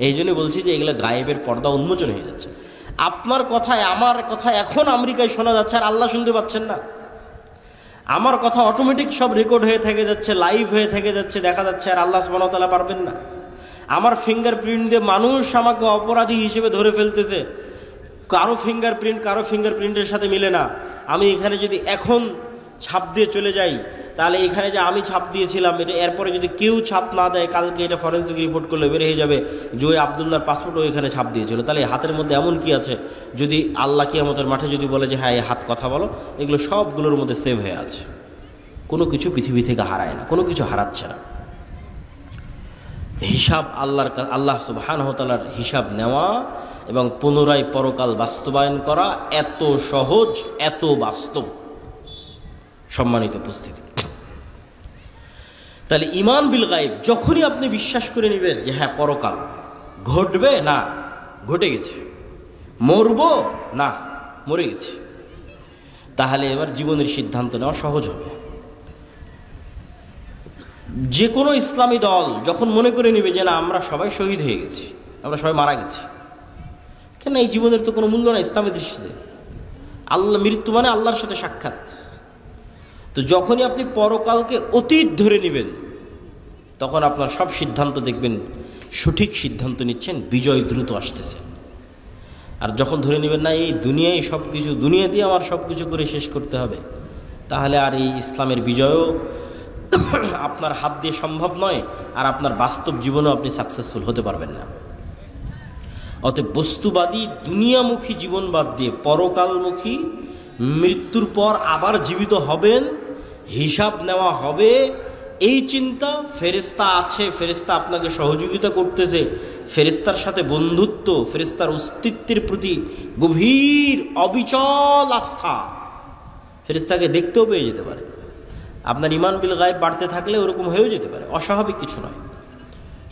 এই জন্য বলছি যে এগুলো গায়েবের পর্দা উন্মোচন হয়ে যাচ্ছে। আপনার কথায় আমার কথা এখন আমেরিকায় শোনা যাচ্ছে, আর আল্লাহ শুনতে পাচ্ছেন না। আমার কথা অটোমেটিক সব রেকর্ড হয়ে থেকে যাচ্ছে, লাইভ হয়ে থেকে যাচ্ছে, দেখা যাচ্ছে, আর আল্লাহ সুবহানাহু ওয়া তাআলা পারবেন না। আমার ফিঙ্গারপ্রিন্ট দিয়ে মানুষ আমাকে অপরাধী হিসেবে ধরে ফেলতেছে, কারো ফিঙ্গারপ্রিন্টের সাথে মিলে না। আমি এখানে যদি এখন ছাপ দিয়ে চলে যাই, তাহলে এখানে যে আমি ছাপ দিয়েছিলাম এটা এরপরে যদি কেউ ছাপ না দেয়, কালকে এটা ফরেন্সিক রিপোর্ট করলে বের হয়ে যাবে যে ওই আবদুল্লাহর পাসপোর্টও এখানে ছাপ দিয়েছিল। তাহলে এই হাতের মধ্যে এমন কি আছে, যদি আল্লাহ কিয়ামতের মাঠে যদি বলে যে হ্যাঁ এই হাত কথা বলো, এগুলো সবগুলোর মধ্যে সেভ হয়ে আছে। কোনো কিছু পৃথিবী থেকে হারায় না, কোনো কিছু হারাচ্ছে না। হিসাব আল্লাহ সুবহানাহু ওয়া তাআলার হিসাব নেওয়া এবং পুনরায় পরকাল বাস্তবায়ন করা এত সহজ, এত বাস্তব। সম্মানিত উপস্থিতি, তাহলে ঈমান বিল গায়ব যখনই আপনি বিশ্বাস করে নেবেন যে হ্যাঁ পরকাল ঘটবে, না ঘটে গেছে, মরব না মরে গেছে, তাহলে এবার জীবনের সিদ্ধান্ত নেওয়া সহজ হবে। যে কোনো ইসলামী দল যখন মনে করে নেবে যে না আমরা সবাই শহীদ হয়ে গেছি, আমরা সবাই মারা গেছি, কেন এই জীবনের তো কোনো মূল্য না ইসলামের দৃষ্টিতে। আল্লাহ, মৃত্যু মানে আল্লাহর সাথে সাক্ষাৎ। তো যখনই আপনি পরকালকে অতীত ধরে নেবেন, তখন আপনার সব সিদ্ধান্ত দেখবেন সঠিক সিদ্ধান্ত নিচ্ছেন, বিজয় দ্রুত আসতেছে। আর যখন ধরে নেবেন না এই দুনিয়ায় সব কিছু, দুনিয়া দিয়ে আমার সব কিছু করে শেষ করতে হবে, তাহলে আর এই ইসলামের বিজয়ও আপনার হাত দিয়ে সম্ভব নয়, আর আপনার বাস্তব জীবনেও আপনি সাকসেসফুল হতে পারবেন না। অতএব বস্তুবাদী দুনিয়ামুখী জীবন বাদ দিয়ে পরকালমুখী, মৃত্যুর পর আবার জীবিত হবেন, হিসাব নেওয়া হবে, এই চিন্তা, ফেরেশতা আছে, ফেরেশতা আপনাকে সহযোগিতা করতেছে, ফেরেশতার সাথে বন্ধুত্ব, ফেরেশতার অস্তিত্বের প্রতি গভীর অবিচল আস্থা, ফেরেশতাকে দেখতেও পেয়ে যেতে পারে। আপনার ঈমান বিল গায়ব বাড়তে থাকলে ওরকম হয়েও যেতে পারে, অস্বাভাবিক কিছু নয়।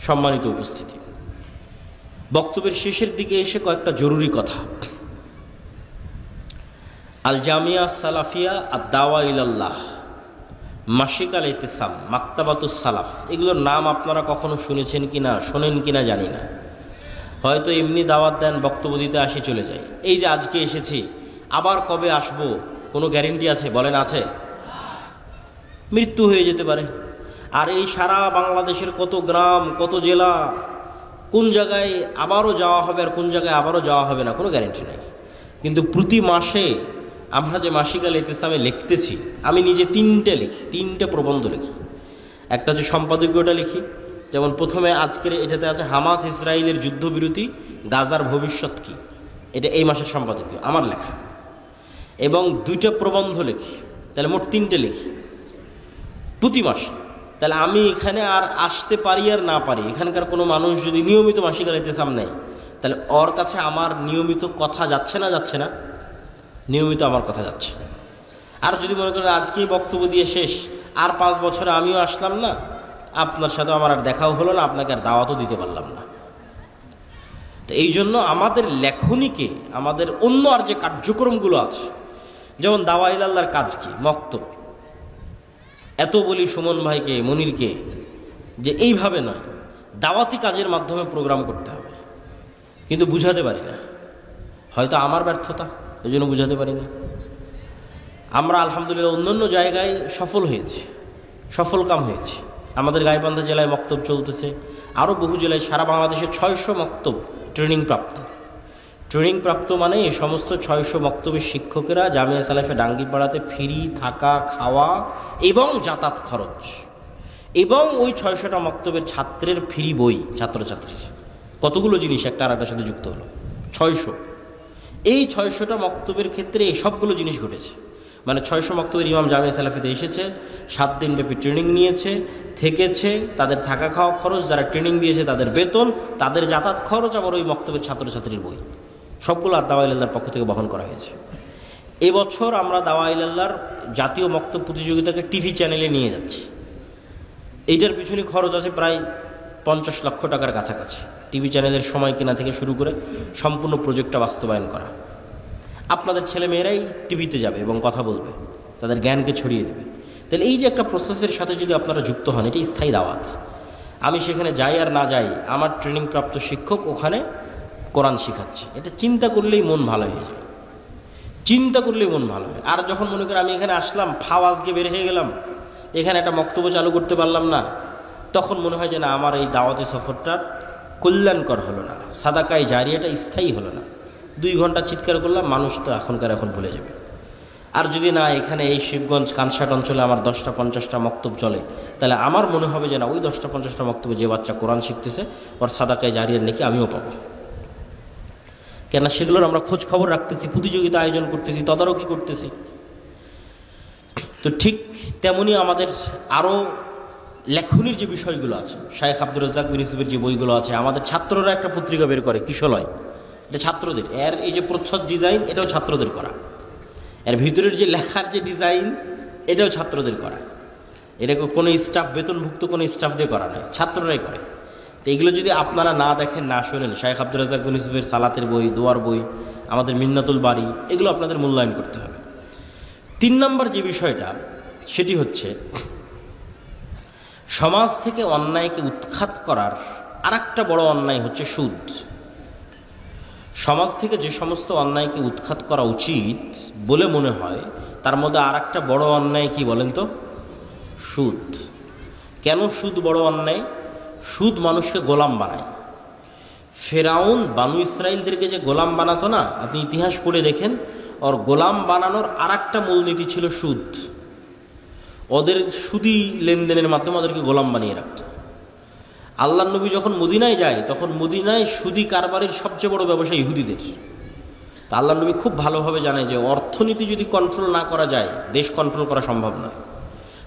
সম্মানিত উপস্থিতি, বক্তব্যের শেষের দিকে এসে কয়েকটা জরুরি কথা। আল জামিয়া সালাফিয়া আদ-দাওয়া ইলাল্লাহ, মাসিক আল ইতিসাম, মাকতাবাতুস সালাফ, এগুলোর নাম আপনারা কখনো শুনেছেন কিনা, শোনেন কিনা জানি না। হয়তো এমনি দাওয়াত দেন, বক্তব্য দিতে আসি চলে যায়। এই যে আজকে এসেছি, আবার কবে আসবো কোনো গ্যারেন্টি আছে? বলেন আছে? মৃত্যু হয়ে যেতে পারে। আর এই সারা বাংলাদেশের কত গ্রাম, কত জেলা, কোন জায়গায় আবারও যাওয়া হবে আর কোন জায়গায় আবারও যাওয়া হবে না, কোনো গ্যারেন্টি নেই। কিন্তু প্রতি মাসে আমরা যে মাসিক আল ইতিসামে লিখতেছি, আমি নিজে তিনটে প্রবন্ধ লিখি। একটা হচ্ছে সম্পাদকীয়টা লিখি, যেমন প্রথমে আজকের এটাতে আছে হামাস ইসরায়েলের যুদ্ধবিরতি, গাজার ভবিষ্যৎ কি, এটা এই মাসের সম্পাদকীয় আমার লেখা। এবং 2টা প্রবন্ধ লিখি, তাহলে মোট 3টে লিখি প্রতি মাসে। তাহলে আমি এখানে আর আসতে পারি আর না পারি, এখানকার কোনো মানুষ যদি নিয়মিত মাসিক আল ইতিসাম নেয়, তাহলে ওর কাছে আমার নিয়মিত কথা যাচ্ছে না? নিয়মিত আমার কথা যাচ্ছে। আর যদি মনে করেন আজকেই বক্তব্য দিয়ে শেষ, আর 5 বছরে আমিও আসলাম না, আপনার সাথে আমার আর দেখাও হলো না, আপনাকে আর দাওয়াতও দিতে পারলাম না। তো এই জন্য আমাদের লেখনীকে, আমাদের অন্য আর যে কার্যক্রমগুলো আছে, যেমন দাওয়া ইলাল্লাহর কাজ কি, মক্তব, এত বলি সুমন ভাইকে, মনিরকে, যে এইভাবে নয়, দাওয়াতি কাজের মাধ্যমে প্রোগ্রাম করতে হবে। কিন্তু বুঝাতে পারি না, হয়তো আমার ব্যর্থতা, এই জন্য বুঝাতে পারি না। আমরা আলহামদুলিল্লাহ অন্যান্য জায়গায় সফল কাম হয়েছে। আমাদের গাইবান্ধা জেলায় মক্তব চলতেছে, আরও বহু জেলায়, সারা বাংলাদেশে 600 মক্তব ট্রেনিং প্রাপ্ত মানে এই সমস্ত 600 মক্তবের শিক্ষকেরা জামিয়া সালেফে ডাঙ্গিপাড়াতে ফ্রি থাকা, খাওয়া এবং যাতায়াত খরচ, এবং ওই 600টা মক্তবের ছাত্রের ফ্রি বই, ছাত্রছাত্রীর কতগুলো জিনিস একটা আর একটার সাথে যুক্ত হলো, 600। এই 600টা মক্তবের ক্ষেত্রে এই সবগুলো জিনিস ঘটেছে। মানে 600 মক্তবের ইমাম জামিয়া সালাফিতে এসেছে, 7 দিন ব্যাপী ট্রেনিং নিয়েছে, থেকেছে, তাদের থাকা খাওয়া খরচ, যারা ট্রেনিং দিয়েছে তাদের বেতন, তাদের যাতায়াত খরচ, আবার ওই মক্তবের ছাত্রছাত্রীর বই, সবগুলো আর দাওয়া ইলাল্লাহর পক্ষ থেকে বহন করা হয়েছে। এবছর আমরা দাওয়া ইলাল্লাহর জাতীয় মক্তব প্রতিযোগিতাকে টিভি চ্যানেলে নিয়ে যাচ্ছি। এইটার পিছনে খরচ আছে প্রায় 50 লক্ষ টাকার কাছাকাছি। টিভি চ্যানেলের সময় কেনা থেকে শুরু করে সম্পূর্ণ প্রজেক্টটা বাস্তবায়ন করা। আপনাদের ছেলেমেয়েরাই টিভিতে যাবে এবং কথা বলবে, তাদের জ্ঞানকে ছড়িয়ে দেবে। তাহলে এই যে একটা প্রসেসের সাথে যদি আপনারা যুক্ত হন, এটা স্থায়ী দাওয়াত। আমি সেখানে যাই আর না যাই, আমার ট্রেনিংপ্রাপ্ত শিক্ষক ওখানে কোরআন শিখাচ্ছে, এটা চিন্তা করলেই মন ভালো হয়ে যায়, আর যখন মনে করি আমি এখানে আসলাম, আজকে বের হয়ে গেলাম, এখানে একটা বক্তব্য চালু করতে পারলাম না, তখন মনে হয় যে না, আমার এই দাওয়াতি সফরটার কল্যাণকর হলো না, সাদাকায়ে জারিয়াটা স্থায়ী হলো না। 2 ঘন্টা চিৎকার করলাম, মানুষ তো এখন ভুলে যাবে। আর যদি না, এখানে এই শিবগঞ্জ কানসাট অঞ্চলে আমার 10টা-50টা মক্তব চলে, তাহলে আমার মনে হবে যে না, ওই 10টা-50টা মক্তবে যে বাচ্চা কোরআন শিখতেছে, ওর সাদাকায়ে জারিয়ার নাকি আমিও পাবো। কেন সেগুলোর আমরা খোঁজ খবর রাখতেছি, প্রতিযোগিতা আয়োজন করতেছি, তদারকি করতেছি। তো ঠিক তেমনি আমাদের আরও লেখনির যে বিষয়গুলো আছে, শায়েখ আব্দুর রাজ্জাক বিন ইউসুফের যে বইগুলো আছে, আমাদের ছাত্ররা একটা পত্রিকা বের করে, কিশলয়, এটা ছাত্রদের, এর এই যে প্রচ্ছদ ডিজাইন, এটাও ছাত্রদের করা, এর ভিতরের যে লেখার যে ডিজাইন, এটাও ছাত্রদের করা। এটা কোনো স্টাফ, বেতনভুক্ত কোনো স্টাফ দিয়ে করা নয়, ছাত্ররাই করে। তো এইগুলো যদি আপনারা না দেখেন, না শোনেন, শায়েখ আব্দুর রাজ্জাক বিন ইউসুফের সালাতের বই, দোয়ার বই, আমাদের মিন্নাতুল বাড়ি, এগুলো আপনাদের মূল্যায়ন করতে হবে। 3 নম্বর যে বিষয়টা, সেটি হচ্ছে সমাজ থেকে অন্যায়কে উৎখাত করার আরেকটা বড় অন্যায় হচ্ছে সুদ। সমাজ থেকে যে সমস্ত অন্যায়কে উৎখাত করা উচিত বলে মনে হয়, তার মধ্যে আরেকটা বড় অন্যায় কি বলেন তো? সুদ। কেন সুদ বড় অন্যায়? সুদ মানুষকে গোলাম বানায়। ফেরাউন বানু ইসরাইলদেরকে যে গোলাম বানাতো না, আপনি ইতিহাস পড়ে দেখেন, ওর গোলাম বানানোর আরেকটা মূলনীতি ছিল সুদ। ওদের সুদি লেনদেনের মাধ্যমে ওদেরকে গোলাম বানিয়ে রাখত। আল্লাহর নবী যখন মদিনায় যায়, তখন মদিনায় সুদি কারবারের সবচেয়ে বড় ব্যবসা ইহুদিদের। তা আল্লাহর নবী খুব ভালোভাবে জানে যে অর্থনীতি যদি কন্ট্রোল না করা যায়, দেশ কন্ট্রোল করা সম্ভব নয়।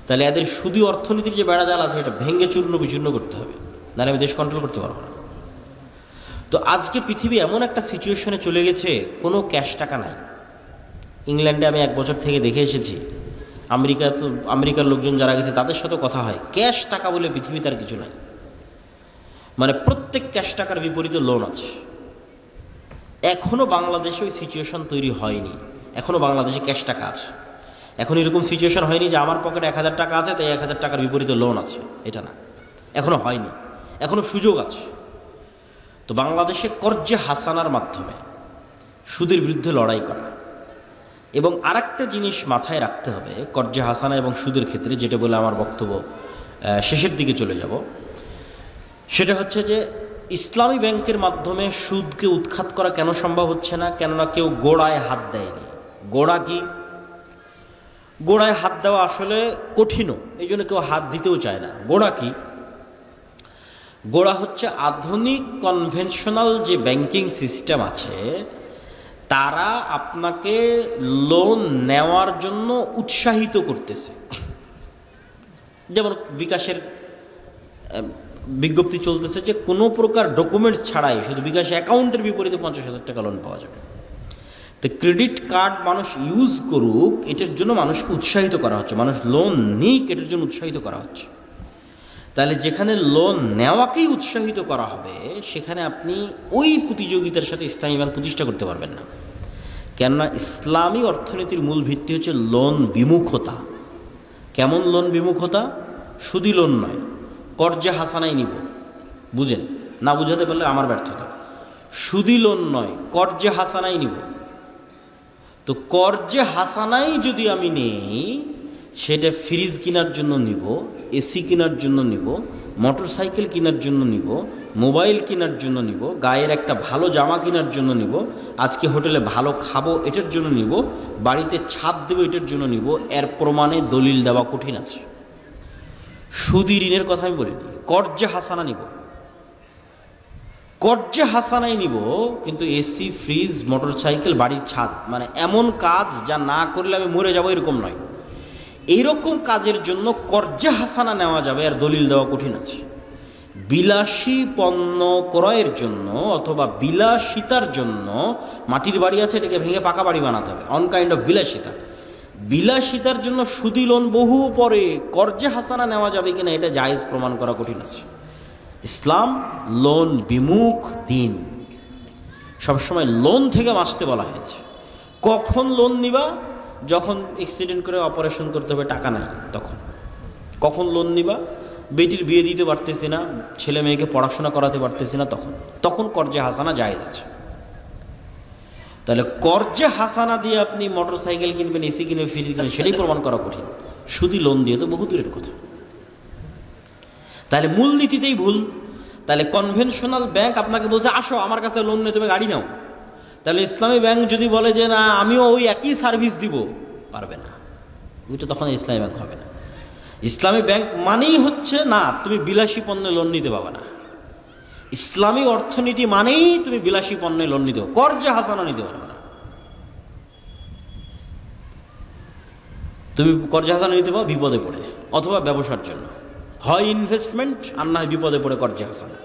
তাহলে এদের সুদি অর্থনীতির যে বেড়াজাল আছে, এটা ভেঙে চূর্ণ বিচূর্ণ করতে হবে, নাহলে আমি দেশ কন্ট্রোল করতে পারবো না। তো আজকে পৃথিবী এমন একটা সিচুয়েশনে চলে গেছে, কোনো ক্যাশ টাকা নাই। ইংল্যান্ডে আমি 1 বছর থেকে দেখে এসেছি, আমেরিকার লোকজন যারা গেছে তাদের সাথে কথা হয়, ক্যাশ টাকা বলে পৃথিবীতে আর কিছু নাই। মানে প্রত্যেক ক্যাশ টাকার বিপরীতে লোন আছে। এখনও বাংলাদেশে ওই সিচুয়েশন তৈরি হয়নি, এখনও বাংলাদেশে ক্যাশ টাকা আছে। এখন এরকম সিচুয়েশন হয়নি যে আমার পকেটে 1000 টাকা আছে, তাই 1000 টাকার বিপরীতে লোন আছে, এটা না, এখনও হয়নি, এখনও সুযোগ আছে। তো বাংলাদেশে কর্জে হাসানার মাধ্যমে সুদের বিরুদ্ধে লড়াই করা, এবং আরেকটা জিনিস মাথায় রাখতে হবে কর্জে হাসানা এবং সুদের ক্ষেত্রে, যেটা বলে আমার বক্তব্য শেষের দিকে চলে যাব, সেটা হচ্ছে যে ইসলামী ব্যাংকের মাধ্যমে সুদকে উৎখাত করা কেন সম্ভব হচ্ছে না? কেননা কেউ গোড়ায় হাত দেয়নি। গোড়া কি? গোড়ায় হাত দেওয়া আসলে কঠিনও, এই জন্য কেউ হাত দিতেও চায় না। গোড়া কি? গোড়া হচ্ছে আধুনিক কনভেনশনাল যে ব্যাংকিং সিস্টেম আছে, তারা আপনাকে লোন নেওয়ার জন্য উৎসাহিত করতেছে। যেমন বিকাশের বিজ্ঞপ্তি চলতেছে যে কোনো প্রকার ডকুমেন্টস ছাড়াই শুধু বিকাশ অ্যাকাউন্টের বিপরীতে 50,000 টাকা লোন পাওয়া যাবে। তো ক্রেডিট কার্ড মানুষ ইউজ করুক, এটার জন্য মানুষকে উৎসাহিত করা হচ্ছে, মানুষ লোন নিক এটার জন্য উৎসাহিত করা হচ্ছে। তাহলে যেখানে লোন নেওয়াকেই উৎসাহিত করা হবে, সেখানে আপনি ওই প্রতিযোগিতার সাথে ইসলামী ব্যাংক প্রতিষ্ঠা করতে পারবেন না। কেননা ইসলামী অর্থনীতির মূল ভিত্তি হচ্ছে লোন বিমুখতা। কেমন লোন বিমুখতা? সুদি লোন নয়, কর্জে হাসানাই নিব। বুঝেন? না বুঝাতে পারলে আমার ব্যর্থতা। সুদি লোন নয়, কর্জে হাসানাই নিব। তো কর্জে হাসানাই যদি আমি নেই, সেটা ফ্রিজ কেনার জন্য নিব, এসি কেনার জন্য নিব, মোটর সাইকেল কেনার জন্য নিব, মোবাইল কেনার জন্য নিব, গায়ের একটা ভালো জামা কেনার জন্য নিব, আজকে হোটেলে ভালো খাবো এটার জন্য নিব, বাড়িতে ছাদ দেবো এটার জন্য নিব, এর প্রমাণে দলিল দেওয়া কঠিন আছে। সুদি ঋণের কথা আমি বলিনি, কর্জে হাসানা নিব। কর্জে হাসানাই নিব, কিন্তু এসি, ফ্রিজ, মোটর সাইকেল, বাড়ির ছাদ, মানে এমন কাজ যা না করলে আমি মরে যাবো এরকম নয়। এইরকম কাজের জন্য কর্জে হাসানা নেওয়া যাবে, আর দলিল দেওয়া কঠিন আছে। বিলাসী পণ্য ক্রয়ের জন্য অথবা বিলাসিতার জন্য, মাটির বাড়ি আছে এটাকে ভেঙে পাকা বাড়ি বানাতে হবে, অন কাইন্ড অফ বিলাসিতা। বিলাসিতার জন্য সুদি লোন বহু পরে, কর্জে হাসানা নেওয়া যাবে কিনা এটা জায়েজ প্রমাণ করা কঠিন আছে। ইসলাম লোন বিমুখ দিন, সবসময় লোন থেকে বাঁচতে বলা হয়েছে। কখন লোন নিবা? যখন অ্যাক্সিডেন্ট করে অপারেশন করতে হবে, টাকা নাই তখন। কখন লোন নিবা? বেটির বিয়ে দিতে পারতেছি না, ছেলে মেয়েকে পড়াশোনা করাতে পারতেছি না, তখন কর্জে হাসানা জায়েজ আছে। তাহলে কর্জে হাসানা দিয়ে আপনি মোটর সাইকেল কিনবেন, এসি কিনবেন, ফ্রিজ কিনবেন, সেটাই প্রমাণ করা কঠিন। সুদি লোন দিয়ে তো বহু দূরের কথা। তাহলে মূলনীতিতেই ভুল। তাহলে কনভেনশনাল ব্যাংক আপনাকে বলছে আসো আমার কাছে লোন নিয়ে তুমি গাড়ি নাও, তাহলে ইসলামী ব্যাংক যদি বলে যে না আমিও ওই একই সার্ভিস দিব, পারবে না, ওইটা তখন ইসলামী ব্যাংক হবে না। ইসলামী ব্যাংক মানেই হচ্ছে না তুমি বিলাসী পণ্যে লোন নিতে পারবে না। ইসলামী অর্থনীতি মানেই তুমি বিলাসী পণ্যে লোন নিতে পারবে, কর্জে হাসানা নিতে পারবে না। তুমি কর্জে হাসানা নিতে পারো বিপদে পড়ে, অথবা ব্যবসার জন্য, হয় ইনভেস্টমেন্ট আর না বিপদে পড়ে কর্জে হাসানা।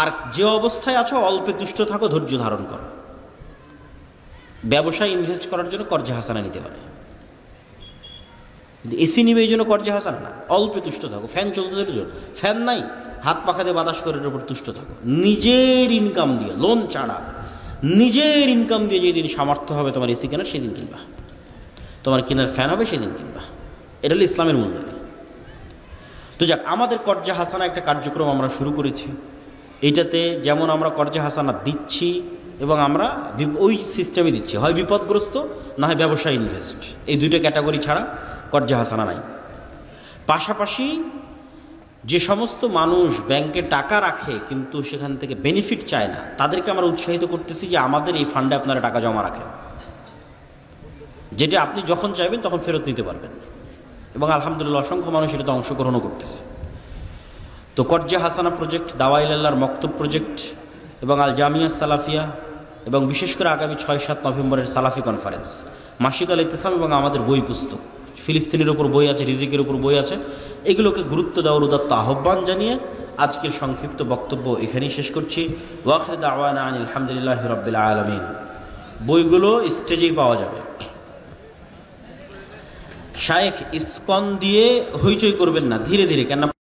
আর যে অবস্থায় আছো অল্পে তুষ্ট থাকো, ধৈর্য ধারণ করো। ব্যবসায় ইনভেস্ট করার জন্য কর্জে হাসানা নিতে পারে, কিন্তু এসি নিবে এই জন্য কর্জে হাসানা না। অল্পে তুষ্ট থাকো, ফ্যান চলতে চলে, ফ্যান নাই হাত পাখা দিয়ে বাতাস করে এর উপর তুষ্ট থাকো। নিজের ইনকাম দিয়ে, লোন ছাড়া নিজের ইনকাম দিয়ে যেদিন সামর্থ্য হবে তোমার এসি কেনার, সেদিন কিনবা। তোমার কেনার ফ্যান হবে সেদিন কিনবা। এটা হলো ইসলামের মূলনীতি। তো যাক, আমাদের কর্জে হাসানা একটা কার্যক্রম আমরা শুরু করেছি। এইটাতে যেমন আমরা কর্জে হাসানা দিচ্ছি এবং আমরা ওই সিস্টেমে দিচ্ছি, হয় বিপদগ্রস্ত না হয় ব্যবসায় ইনভেস্ট, এই দুইটা ক্যাটাগরি ছাড়া কর্জে হাসানা নাই। পাশাপাশি যে সমস্ত মানুষ ব্যাংকে টাকা রাখে কিন্তু সেখান থেকে বেনিফিট চায় না, তাদেরকে আমরা উৎসাহিত করতেছি যে আমাদের এই ফান্ডে আপনারা টাকা জমা রাখেন, যেটা আপনি যখন চাইবেন তখন ফেরত নিতে পারবেন। এবং আলহামদুলিল্লাহ অসংখ্য মানুষ এটাতে অংশগ্রহণও করতেছে। তো কর্জে হাসানা প্রজেক্ট, দাওয়াইল আল্লাহর মক্তব প্রজেক্ট এবং আল জামিয়া সালাফিয়া, এবং বিশেষ করে আগামী 6-7 নভেম্বরের সালাফি কনফারেন্স, মাসিক আল ইতিসাম এবং আমাদের বই পুস্তক, ফিলিস্তিনের উপর বই আছে, রিজিকের উপর বই আছে, এগুলোকে গুরুত্ব দেওয়ার উদাত্ত আহ্বান জানিয়ে আজকের সংক্ষিপ্ত বক্তব্য এখানেই শেষ করছি। ওয়াখির দাওয়ানা আনিল হামদুলিল্লাহি রাব্বিল আলামিন। বইগুলো স্টেজেই পাওয়া যাবে। শায়েখ ইসকন দিয়ে হইচই করবেন না, ধীরে ধীরে, কেন